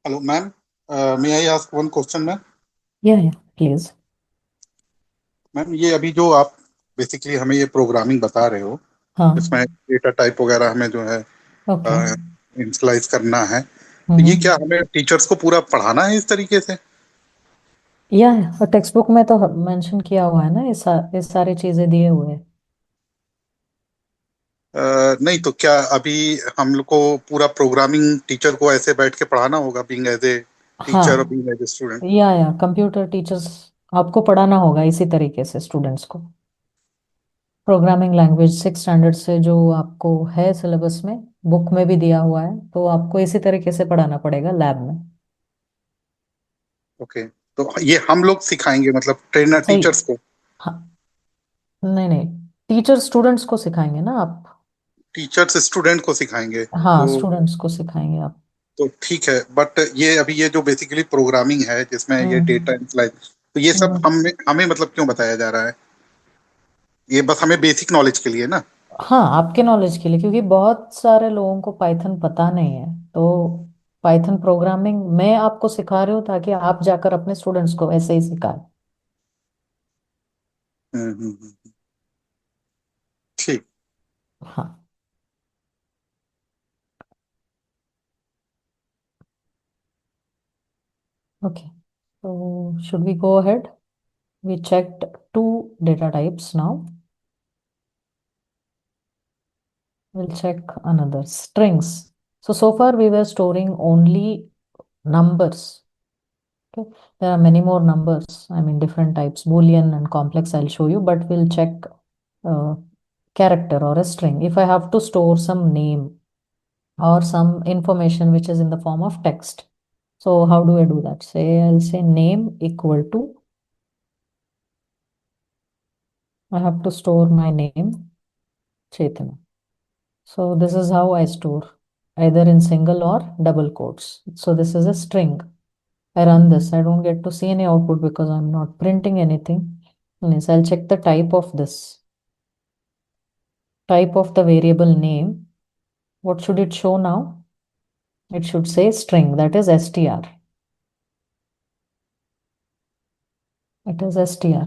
Hello ma'am, may I ask one question ma'am? Yeah, please. Ma'am, ये अभी जो आप basically हमें ये programming बता रहे हो, हाँ. इसमें डेटा टाइप वगैरह हमें जो है Okay. इनिशियलाइज करना है, तो ये क्या हम्म. हमें टीचर्स को पूरा पढ़ाना है इस तरीके से? या और टेक्स्ट बुक में तो मेंशन किया हुआ है ना, ये सारी चीजें दिए हुए हैं. नहीं तो क्या अभी हम लोग को पूरा प्रोग्रामिंग टीचर को ऐसे बैठ के पढ़ाना होगा, बीइंग एज ए टीचर और हाँ. Being as a student? या कंप्यूटर टीचर्स आपको पढ़ाना होगा इसी तरीके से स्टूडेंट्स को. प्रोग्रामिंग लैंग्वेज 6 स्टैंडर्ड से जो आपको है सिलेबस में, बुक में भी दिया हुआ है, तो आपको इसी तरीके से पढ़ाना पड़ेगा लैब में. ओके, तो ये हम लोग सिखाएंगे मतलब ट्रेनर सही. टीचर्स को? हाँ. नहीं नहीं, टीचर स्टूडेंट्स को सिखाएंगे ना आप. टीचर्स स्टूडेंट को सिखाएंगे हाँ, तो स्टूडेंट्स को सिखाएंगे आप. ठीक है, बट ये अभी ये जो बेसिकली प्रोग्रामिंग है जिसमें ये डेटा हम्म. इनिशियलाइज, तो ये सब हम्म. हमें हमें मतलब क्यों बताया जा रहा है? ये बस हमें बेसिक नॉलेज के लिए ना? हाँ, आपके नॉलेज के लिए, क्योंकि बहुत सारे लोगों को पाइथन पता नहीं है, तो पाइथन प्रोग्रामिंग मैं आपको सिखा रही हूँ ताकि आप जाकर अपने स्टूडेंट्स को ऐसे ही सिखाएं. हम्म। ठीक। हाँ. Okay. So should we go ahead? We checked two data types now. We'll check another, strings. So far we were storing only numbers. Okay. There are many more numbers. I mean, different types, Boolean and complex, I'll show you, but we'll check uh, character or a string. If I have to store some name or some information which is in the form of text. So how do I do that? I'll say name equal to, I have to store my name, Chaitanya. So this is how I store, either in single or double quotes. So this is a string. I run this. I don't get to see any output because I'm not printing anything. Yes, I'll check the type of this. Type of the variable name. What should it show now? It should say string, that is str. It is str.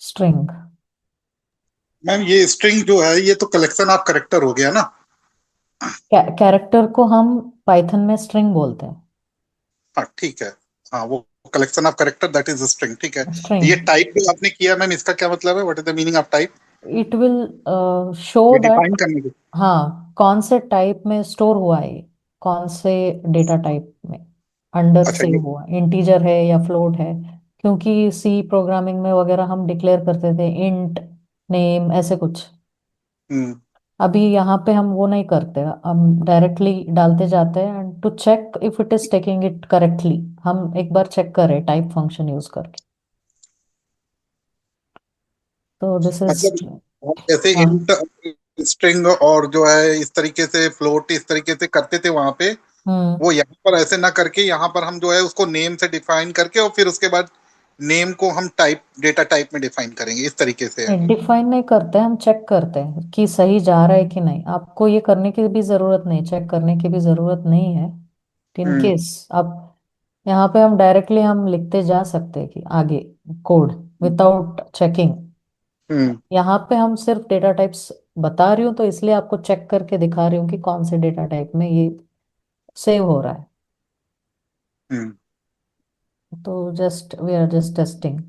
String. Ma'am, ये string जो है ये तो collection of character हो गया ना? Character को हम पाइथन में स्ट्रिंग बोलते हैं. हाँ ठीक है। हाँ, वो collection of character that is string, ठीक है। तो ये String. टाइप जो आपने किया मैम, इसका क्या मतलब है? What is the meaning of type? It will show ये डिफाइन that. करने की? हाँ, कौन से टाइप में स्टोर हुआ है ये, कौन से डेटा टाइप में अंडर अच्छा सेव ये। हुआ, इंटीजर है या फ्लोट है. क्योंकि सी प्रोग्रामिंग में वगैरह हम डिक्लेयर करते थे इंट नेम ऐसे कुछ. हम्म अभी यहाँ पे हम वो नहीं करते, हम डायरेक्टली डालते जाते हैं. And to check if it is taking it correctly, हम एक बार चेक करें टाइप फंक्शन यूज करके. तो दिस इज. मतलब हम जैसे हाँ. इंट स्ट्रिंग और जो है इस तरीके से फ्लोट इस तरीके से करते थे वहां पे, हम्म. वो यहाँ पर ऐसे ना करके यहाँ पर हम जो है उसको नेम से डिफाइन करके और फिर उसके बाद नेम को हम टाइप डेटा टाइप में डिफाइन करेंगे, इस तरीके से है? डिफाइन नहीं करते, हम चेक करते हैं कि सही जा रहा है कि नहीं. आपको ये करने की भी जरूरत नहीं, चेक करने की भी जरूरत नहीं है. इन हम्म केस अब यहाँ पे हम डायरेक्टली हम लिखते जा सकते हैं कि आगे कोड विदाउट चेकिंग. हम्म यहाँ पे हम सिर्फ डेटा टाइप्स बता रही हूँ, तो इसलिए आपको चेक करके दिखा रही हूँ कि कौन से डेटा टाइप में ये सेव हो रहा है. हम्म। तो just we are just testing.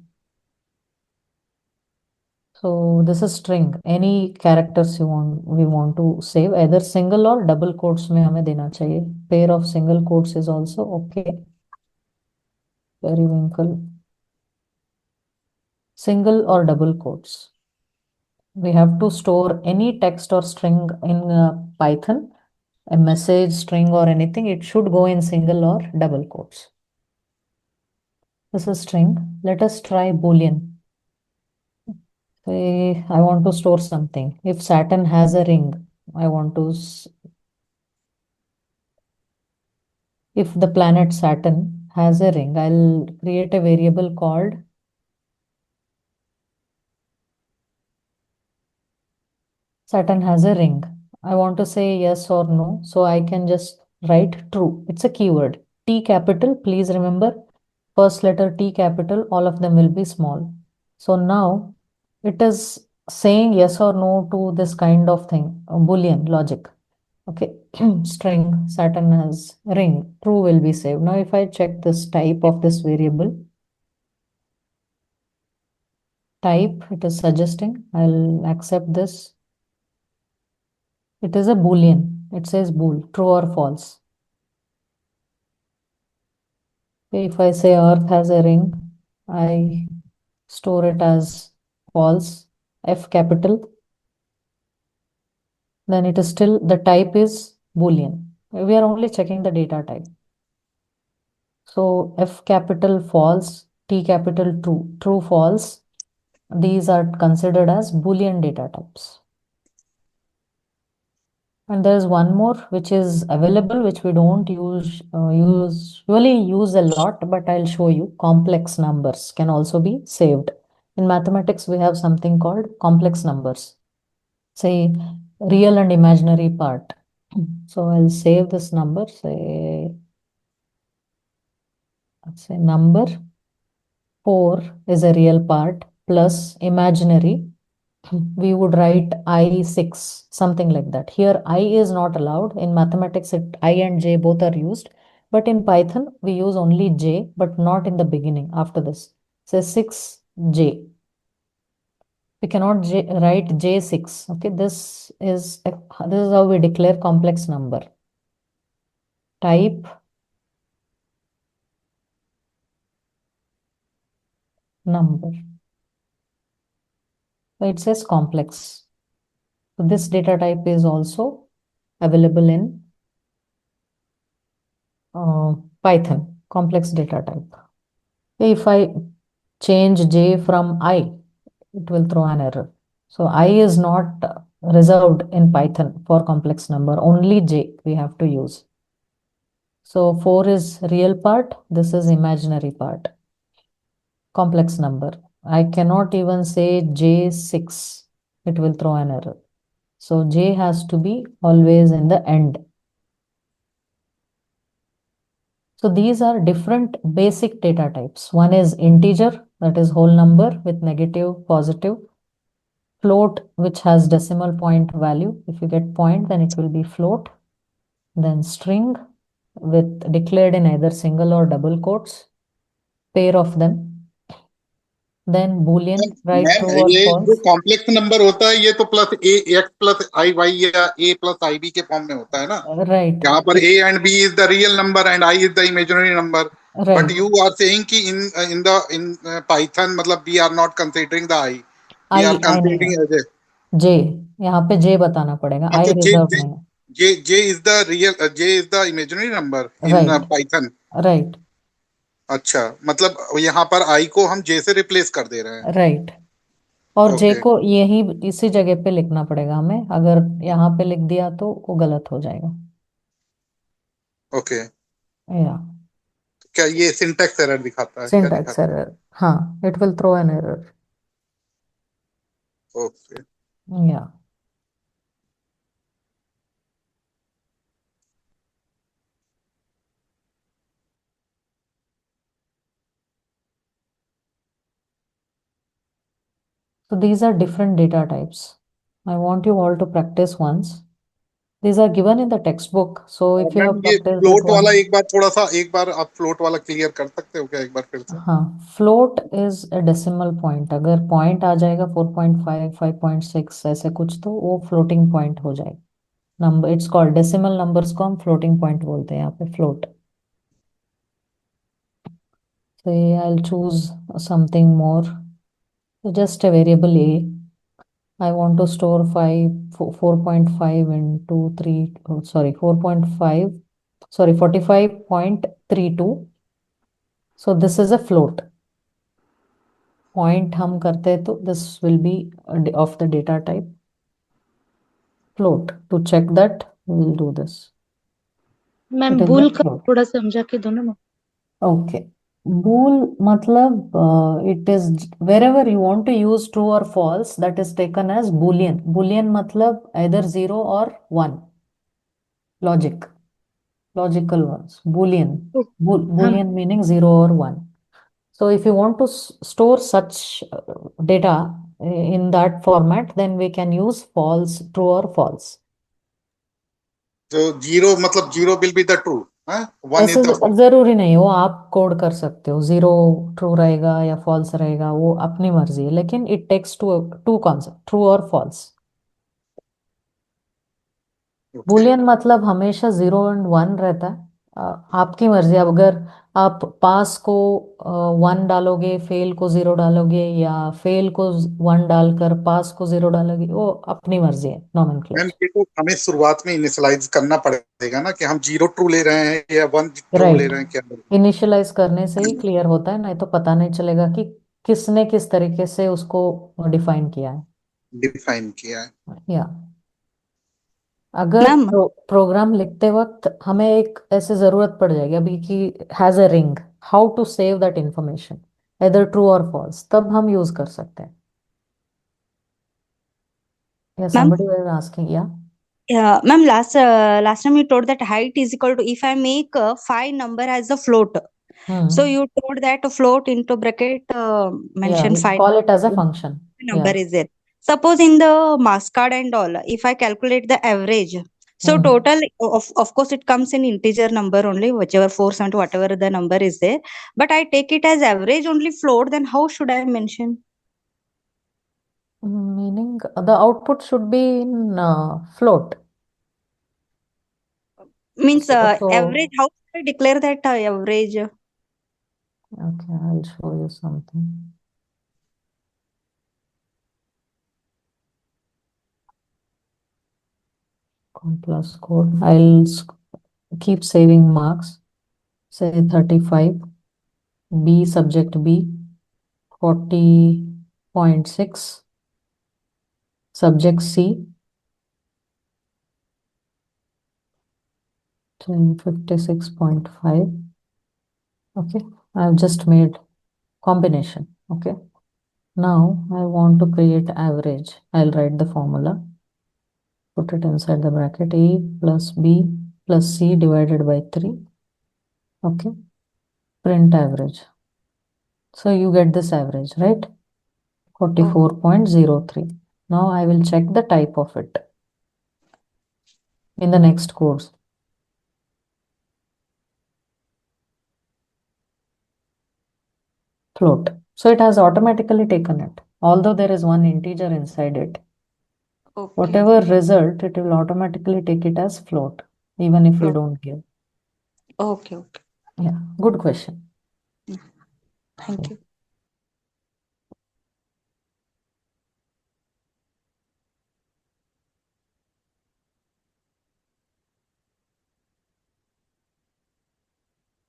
So this is string. Any characters we want to save, either single or double quotes में हमें देना चाहिए. Pair of single quotes is also okay. Periwinkle. Single or double quotes. We have to store any text or string in Python, a message, string or anything. It should go in single or double quotes. This is string. Let us try Boolean. Say I want to store something. If Saturn has a ring, I want to if the planet Saturn has a ring, I'll create a variable called Saturn has a ring. I want to say yes or no. So I can just write true. It's a keyword. T capital, please remember, first letter T capital, all of them will be small. So now it is saying yes or no to this kind of thing, a Boolean logic. Okay, string, Saturn has ring, true will be saved. Now if I check this type of this variable, type, it is suggesting, I'll accept this. It is a Boolean. It says bool, true or false. If I say earth has a ring, I store it as false, F capital, then it is still, the type is Boolean. We are only checking the data type. So F capital false, T capital true, true false. These are considered as Boolean data types. And there's one more which is available, which we don't usually use a lot, but I'll show you. Complex numbers can also be saved. In mathematics, we have something called complex numbers. Say real and imaginary part. So I'll save this number, say, let's say number 4 is a real part plus imaginary. We would write I6, something like that. Here I is not allowed. In mathematics, I and J both are used. But in Python, we use only J, but not in the beginning after this. Say 6J. We cannot write J6. Okay, this is how we declare complex number. Type number. So it says complex. So this data type is also available in Python, complex data type. If I change J from I, it will throw an error. So I is not reserved in Python for complex number, only J we have to use. So 4 is real part, this is imaginary part. Complex number. I cannot even say J6, it will throw an error. So J has to be always in the end. So these are different basic data types. One is integer, that is whole number with negative, positive. Float, which has decimal point value. If you get point, then it will be float. Then string with declared in either single or double quotes, pair of them. Then Boolean, write ma'am true or ये जो false. Complex number होता है ये तो plus a x plus i y या a plus i b के form में होता है ना, Right, यहाँ पर a and b is the real number and i is the imaginary number. But right. You are saying कि इन पाइथन मतलब we are not considering the i, we are I नहीं है. Considering as a. J, यहाँ पे J बताना पड़ेगा. I अच्छा, जे reserve J नहीं है. J is the real, J is the imaginary number in Right, Python. right, अच्छा, मतलब यहाँ पर आई को हम जे से रिप्लेस कर दे रहे हैं. right. और J ओके को यही इसी जगह पे लिखना पड़ेगा हमें. अगर यहाँ पे लिख दिया तो वो गलत हो जाएगा. ओके. या क्या ये सिंटैक्स एरर दिखाता है, क्या syntax दिखाता error. हाँ, it will throw an error. है? Okay. Yeah. So these are different data types. I want you all to practice once. These are given in the textbook. So if you ma'am have ये practiced that float वाला one, एक बार थोड़ा सा, एक बार आप float वाला clear कर सकते हो क्या एक बार फिर से? हाँ, float is a decimal point. अगर point आ जाएगा 4.5, 5.6 ऐसे कुछ तो वो floating point हो जाएगा. Number, it's called decimal numbers को हम floating point बोलते हैं यहाँ पे float. So I'll choose something more. So just a variable A. I want to store 4.5 into 3, oh, sorry, 4.5, sorry, 45.32. So this is a float. Point हम करते हैं तो this will be of the data type float. To check that, we will do this. Ma'am It is भूल the का float. थोड़ा समझा के दो ना. Okay. Bool matlab it is wherever you want to use true or false, that is taken as Boolean. Boolean matlab either 0 or 1 logic. Logical ones. Boolean. Oh, Boolean meaning 0 or 1. So if you want to store such data in that format, then we can use false, true or false. जो zero मतलब zero will be the true, one ऐसे is the false. जरूरी नहीं, वो आप code कर सकते हो, 0 ट्रू रहेगा या फॉल्स रहेगा, वो अपनी मर्जी है, लेकिन it takes to two concept, true और फॉल्स. ओके. बुलियन मतलब हमेशा 0 और 1 रहता है. आपकी मर्जी. अब अगर आप पास को 1 डालोगे, फेल को 0 डालोगे, या फेल को 1 डालकर पास को 0 डालोगे, वो अपनी मर्जी है, मैम नॉमेनक्लेचर. ये तो हमें शुरुआत में इनिशियलाइज करना पड़ेगा ना कि हम जीरो ट्रू ले रहे हैं या वन ट्रू ले राइट. रहे हैं, क्या इनिशियलाइज करने से ही क्लियर होता है, नहीं तो पता नहीं चलेगा कि किसने किस तरीके से उसको डिफाइन किया है. डिफाइन किया है. या अगर मैम प्रोग्राम लिखते वक्त हमें एक ऐसे जरूरत पड़ जाएगी अभी कि has a ring, how to save that information, either true और फॉल्स, तब हम यूज कर सकते हैं. या मैम somebody was asking. या Yeah, ma'am, last time you told that height is equal to if I make five number as a float. So you told that a float into bracket yeah, mention five call it as a function. number Yeah. is there. Suppose in the mass card and all, if I calculate the average, so total of course it comes in integer number only, whichever 470 whatever the number is there. But I take it as average only float. Then how should I mention? Meaning the output should be in float. Means So average. How should I declare that average? okay, I'll show you something. Plus code. Keep saving marks. Say 35. B subject B 40.6. Subject C 56.5. Okay, I've just made combination. Okay, now I want to create average. I'll write the formula. Put it inside the bracket. A plus B plus C divided by 3. Okay, print average. So you get this average, right? 44.03. Now I will check the type of it in the next course. Float. So it has automatically taken it, although there is one integer inside it. Okay. Whatever result, it will automatically take it as float, even if you Float. don't give. Okay. Okay. Yeah, good question. Thank you.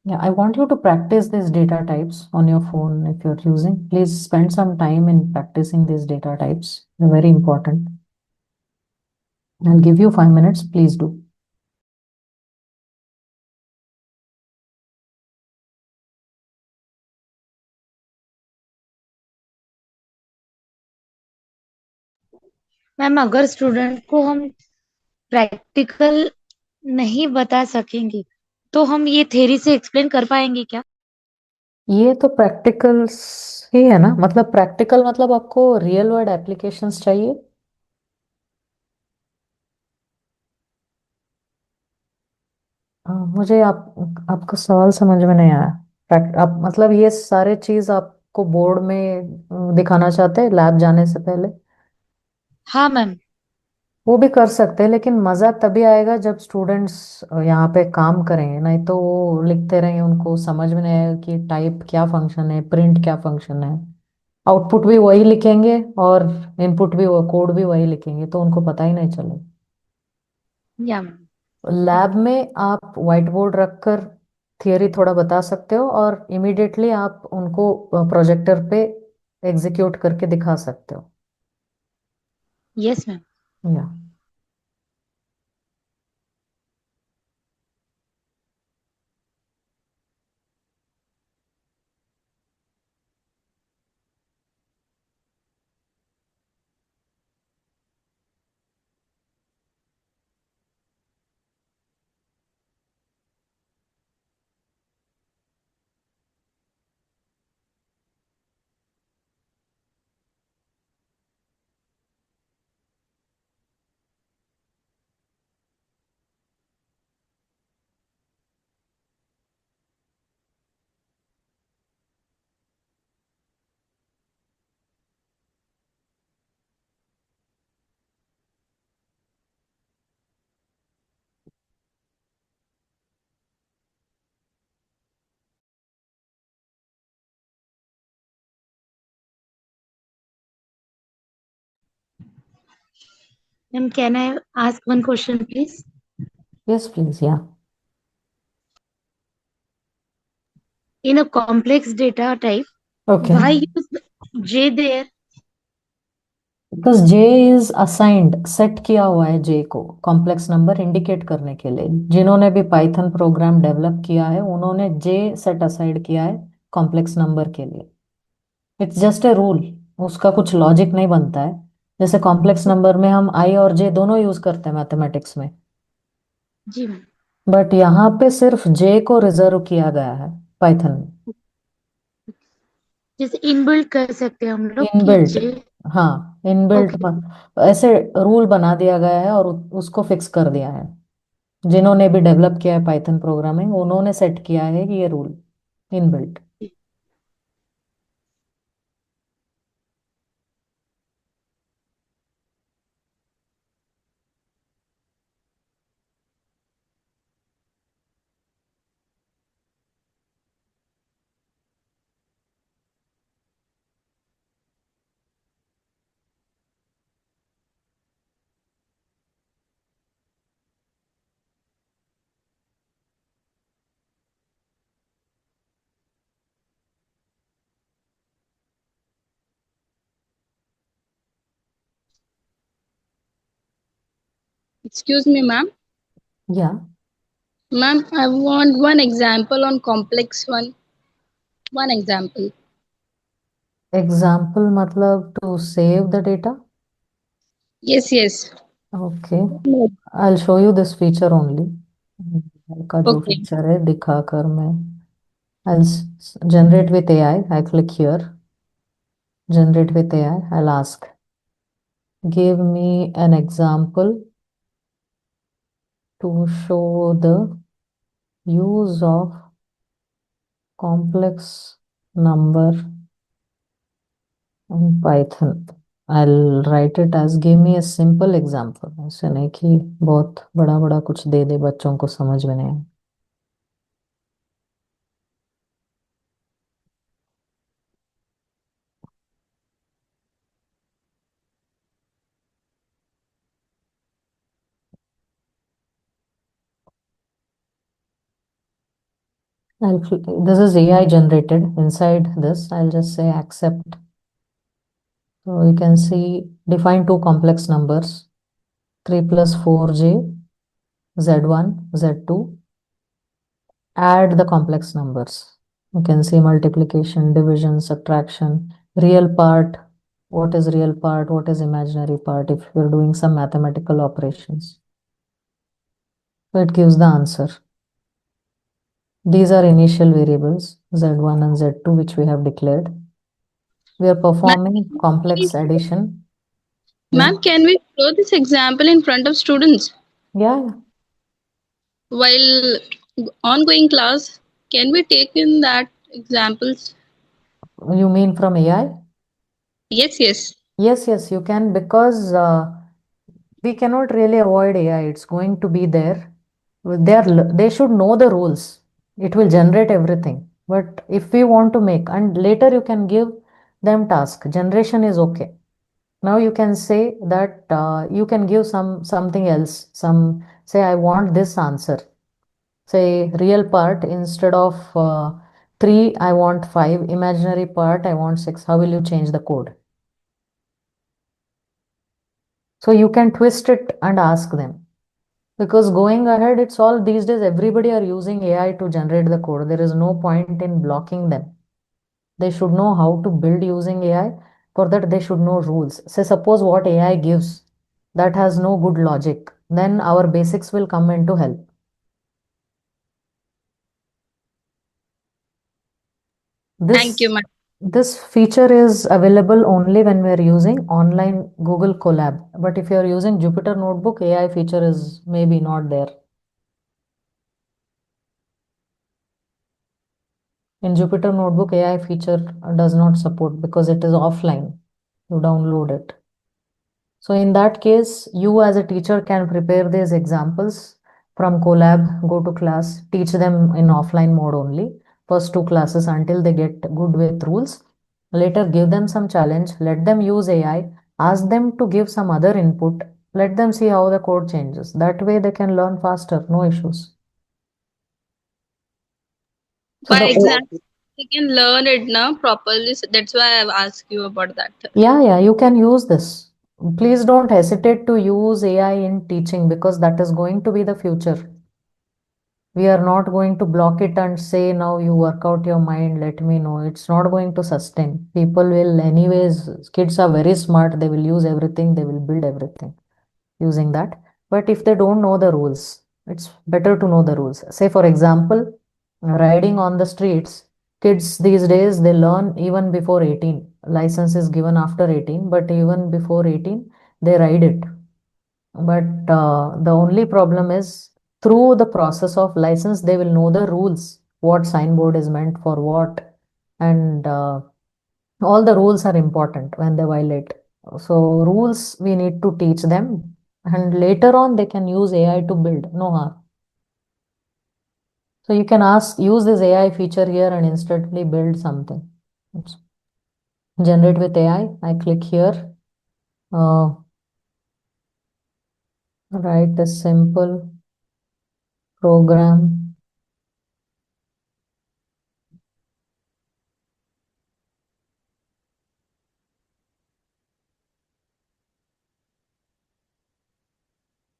Yeah, I want you to practice these data types on your phone if you're using. Please spend some time in practicing these data types. They're very important. I'll give you 5 minutes. Please do. Ma'am अगर student को हम practical नहीं बता सकेंगे तो हम ये theory से एक्सप्लेन कर पाएंगे क्या? ये तो प्रैक्टिकल्स ही है ना, मतलब प्रैक्टिकल मतलब आपको रियल वर्ल्ड एप्लीकेशंस चाहिए. मुझे आपका सवाल समझ में नहीं आया. आप मतलब ये सारे चीज आपको बोर्ड में दिखाना चाहते हैं लैब जाने से पहले? हाँ मैम. वो भी कर सकते हैं, लेकिन मजा तभी आएगा जब स्टूडेंट्स यहाँ पे काम करेंगे. नहीं तो वो लिखते रहेंगे, उनको समझ में नहीं आएगा कि टाइप क्या फंक्शन है, प्रिंट क्या फंक्शन है. आउटपुट भी वही लिखेंगे और इनपुट भी, वो कोड भी वही लिखेंगे, तो उनको पता ही नहीं चलेगा. या मैम. लैब में आप व्हाइट बोर्ड रखकर थियरी थोड़ा बता सकते हो, और इमीडिएटली आप उनको प्रोजेक्टर पे एग्जीक्यूट करके दिखा सकते हो. Yes ma'am. या Ma'am, can I ask one question, please? Yes, please. Yeah. In a complex data type, Okay. why use J there? Because J is assigned, set किया हुआ है जे को कॉम्प्लेक्स नंबर इंडिकेट करने के लिए। जिन्होंने भी पाइथन प्रोग्राम डेवलप किया है उन्होंने जे सेट असाइड किया है कॉम्प्लेक्स नंबर के लिए। इट्स जस्ट ए रूल, उसका कुछ लॉजिक नहीं बनता है। जैसे कॉम्प्लेक्स नंबर में हम आई और जे दोनों यूज करते हैं मैथमेटिक्स में, जी मैम। बट यहाँ पे सिर्फ जे को रिजर्व किया गया है पाइथन में। जैसे इनबिल्ट कर सकते हैं हम लोग कि इनबिल्ट, J। हाँ इनबिल्ट ओके। ऐसे रूल बना दिया गया है और उसको फिक्स कर दिया है। जिन्होंने भी डेवलप किया है पाइथन प्रोग्रामिंग उन्होंने सेट किया है कि ये rule inbuilt. Excuse me, ma'am. या Ma'am, I want one example on complex one. One example. Example मतलब to save the data. Yes, yes. Okay, I will show you this feature only. का जो Okay. Feature है दिखाकर मैं AI generate with AI. I click here, generate with AI. I'll ask, give me an example to show the use of complex number in Python. I'll write it as give me a simple example. ऐसे नहीं कि बहुत बड़ा बड़ा कुछ दे दे बच्चों को समझ में नहीं आए। This is AI generated. Inside this, I'll just say accept. So you can see define two complex numbers, 3 plus 4j, z1, z2. Add the complex numbers. You can see multiplication, division, subtraction, real part. What is real part? What is imaginary part? If you're doing some mathematical operations. So it gives the answer. These are initial variables, z1 and z2, which we have declared. We are performing complex addition. Yeah. Ma'am, can we show this example in front of students Yeah. while ongoing class? Can we take in that examples? You mean from AI? Yes, yes. Yes, yes, you can, because we cannot really avoid AI. It's going to be there. They should know the rules. It will generate everything. But if we want to make, and later you can give them task. Generation is okay. Now you can say that you can give something else. Say I want this answer. Say real part instead of 3, I want 5. Imaginary part, I want 6. How will you change the code? So you can twist it and ask them. Because going ahead, it's all these days, everybody are using AI to generate the code. There is no point in blocking them. They should know how to build using AI. For that, they should know rules. Say, suppose what AI gives that has no good logic, then our basics will come into help. Thank you, This ma'am. this feature is available only when we are using online Google Colab. But if you are using Jupyter Notebook, AI feature is maybe not there. In Jupyter Notebook, AI feature does not support because it is offline. You download it. So in that case, you as a teacher can prepare these examples from Colab, go to class, teach them in offline mode only. First 2 classes until they get good with rules. Later give them some challenge, let them use AI, ask them to give some other input. Let them see how the code changes. That way they can learn faster, no issues. So By the example, they can learn it now properly. So that's why I've asked you about that. yeah, you can use this. Please don't hesitate to use AI in teaching because that is going to be the future. We are not going to block it and say, now you work out your mind, let me know. It's not going to sustain. People will, anyways, kids are very smart. They will use everything, they will build everything using that. But if they don't know the rules, it's better to know the rules. Say, for example, riding on the streets, kids these days, they learn even before 18. License is given after 18, but even before 18, they ride it. But the only problem is through the process of license, they will know the rules, what signboard is meant for what, and all the rules are important when they violate. So rules we need to teach them, and later on they can use AI to build. No harm. So you can use this AI feature here and instantly build something. Oops. Generate with AI. I click here. Write a simple program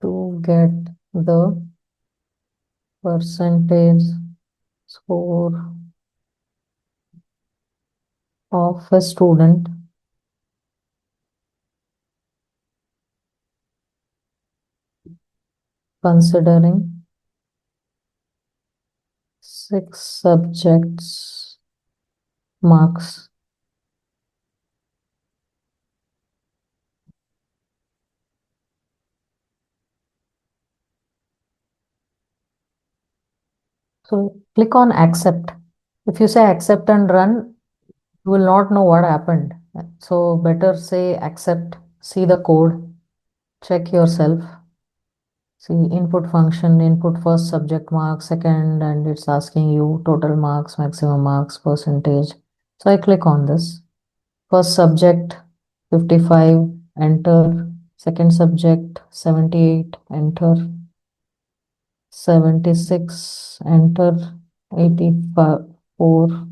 to get the percentage score of a student considering 6 subjects marks. So click on accept. If you say accept and run, you will not know what happened. So better say accept, see the code, check yourself. See input function, input first subject mark, second, and it's asking you total marks, maximum marks, percentage. So I click on this. First subject 55, enter. Second subject 78, enter. 76, enter. 84.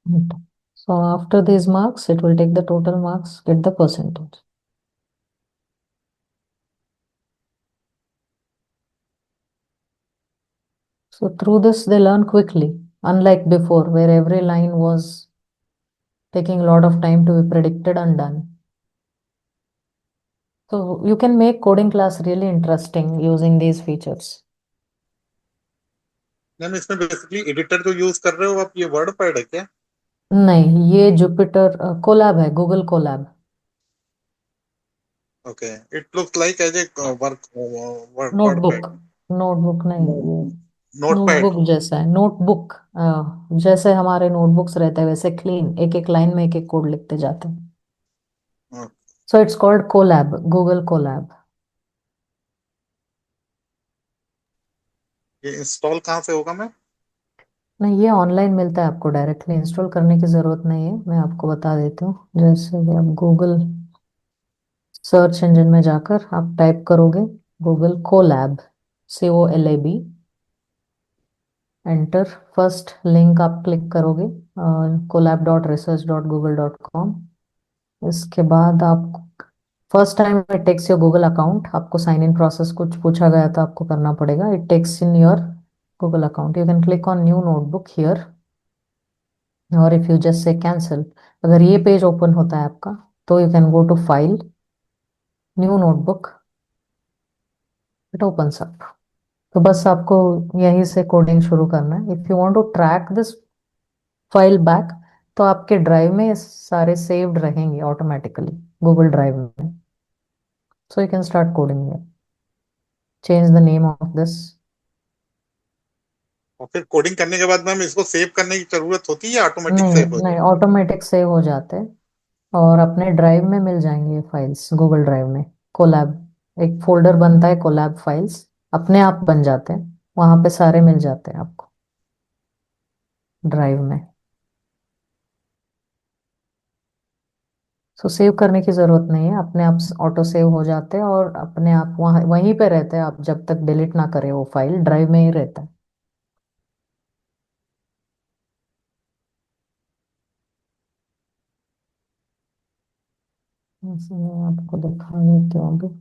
Enter. So after these marks, it will take the total marks, get the percentage. So through this, they learn quickly, unlike before, where every line was taking a lot of time to be predicted and done. So you can make coding class really interesting using these features. Ma'am इसमें basically editor जो use कर रहे हो आप, ये word pad है क्या? नहीं, ये जुपिटर कोलैब है, Google Colab. Okay, it looks like as a work word notebook, pad. Notebook नहीं, ये नोटपैड। नोटबुक जैसा है। नोटबुक जैसे हमारे नोटबुक्स रहते हैं वैसे क्लीन, एक एक लाइन में एक एक कोड लिखते जाते हैं। So it's called Colab, Google Colab. ये इंस्टॉल कहाँ से होगा मैम? नहीं, ये ऑनलाइन मिलता है, आपको डायरेक्टली इंस्टॉल करने की जरूरत नहीं है। मैं आपको बता देती हूँ। जैसे कि आप गूगल सर्च इंजन में जाकर आप टाइप करोगे Google Colab, COLAB, enter. First link आप क्लिक करोगे collab.research.google.com। इसके बाद आप first time it takes your Google account, आपको साइन इन प्रोसेस कुछ पूछा गया था, आपको करना पड़ेगा। It takes in your Google account. You can click on new notebook here, और if you just say cancel, अगर ये पेज ओपन होता है आपका, तो you can go to file, new notebook, it opens up. तो बस आपको यहीं से कोडिंग शुरू करना है। If you want to track this file back, तो आपके ड्राइव में सारे सेव्ड रहेंगे ऑटोमेटिकली, गूगल ड्राइव में। So you can start coding here, change the name of this. और फिर कोडिंग करने के बाद मैम इसको सेव करने की जरूरत होती है या ऑटोमेटिक नहीं सेव हो नहीं, जाए? ऑटोमेटिक सेव हो जाते हैं और अपने ड्राइव में मिल जाएंगे ये फाइल्स, गूगल ड्राइव में। कोलैब एक फोल्डर बनता है, कोलैब फाइल्स अपने आप बन जाते हैं, वहां पे सारे मिल जाते हैं आपको ड्राइव में। सो सेव करने की जरूरत नहीं है, अपने आप ऑटो सेव हो जाते हैं और अपने आप वहाँ वहीं पे रहते हैं, आप जब तक डिलीट ना करें वो फाइल ड्राइव में ही रहता है। ऐसे मैं आपको दिखा देती हूँ अभी।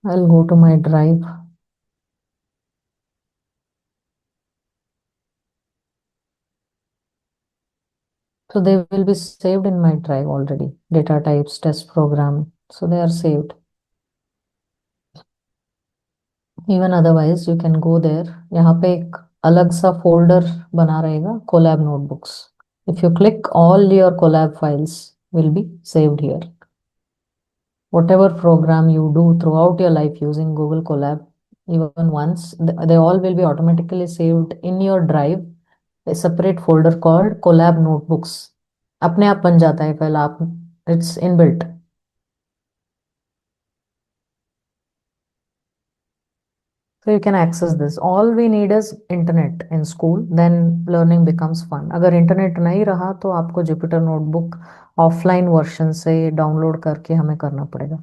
I'll go to my drive. So they will be saved in my drive already. Data types, test program. So they are saved. Even otherwise, you can go there. यहाँ पे एक अलग सा folder बना रहेगा, collab notebooks. If you click, all your collab files will be saved here. Whatever program you do throughout your life using Google Colab, even once, they all will be automatically saved in your drive, a separate folder called Colab Notebooks. अपने आप बन जाता है file, आप it's inbuilt. So you can access this. All we need is internet in school, then learning becomes fun. अगर internet नहीं रहा तो आपको जुपिटर नोटबुक ऑफलाइन वर्जन से डाउनलोड करके हमें करना पड़ेगा.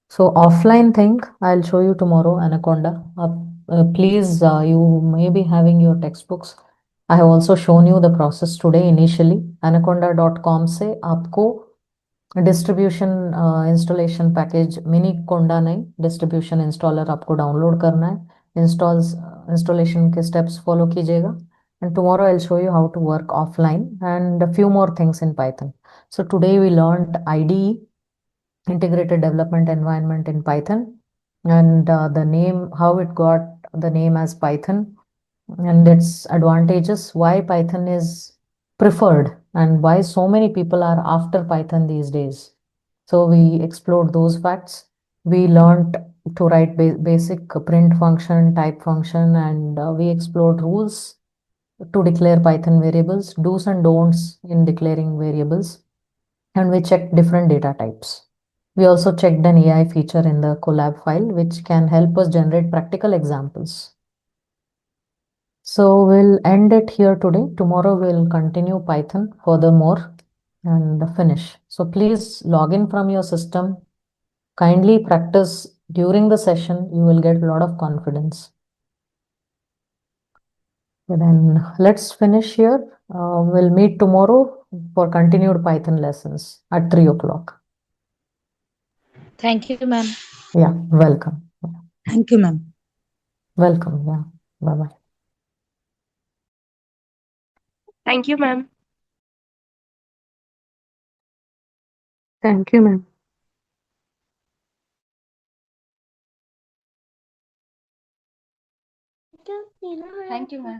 So offline thing, I'll show you tomorrow, Anaconda. Please, you may be having your textbooks. I have also shown you the process today initially. Anaconda.com से आपको डिस्ट्रीब्यूशन इंस्टॉलेशन पैकेज मिनी कोंडा नहीं, distribution installer आपको download करना है. Installation के steps follow कीजिएगा. And tomorrow I'll show you how to work offline and a few more things in Python. So today we learned IDE, integrated development environment in Python, and the name, how it got the name as Python, and its advantages, why Python is preferred, and why so many people are after Python these days. So we explored those facts. We learned to write basic print function, type function, and we explored rules to declare Python variables, do's and don'ts in declaring variables, and we checked different data types. We also checked an AI feature in the collab file, which can help us generate practical examples. So we'll end it here today. Tomorrow we'll continue Python furthermore and finish. So please log in from your system. Kindly practice during the session. You will get a lot of confidence. So then let's finish here. We'll meet tomorrow for continued Python lessons at 3 o'clock. Thank you, ma'am. Yeah, welcome. Thank you, ma'am. Welcome. Yeah. Bye-bye. Thank you, ma'am. Thank you, ma'am. Thank you, ma'am.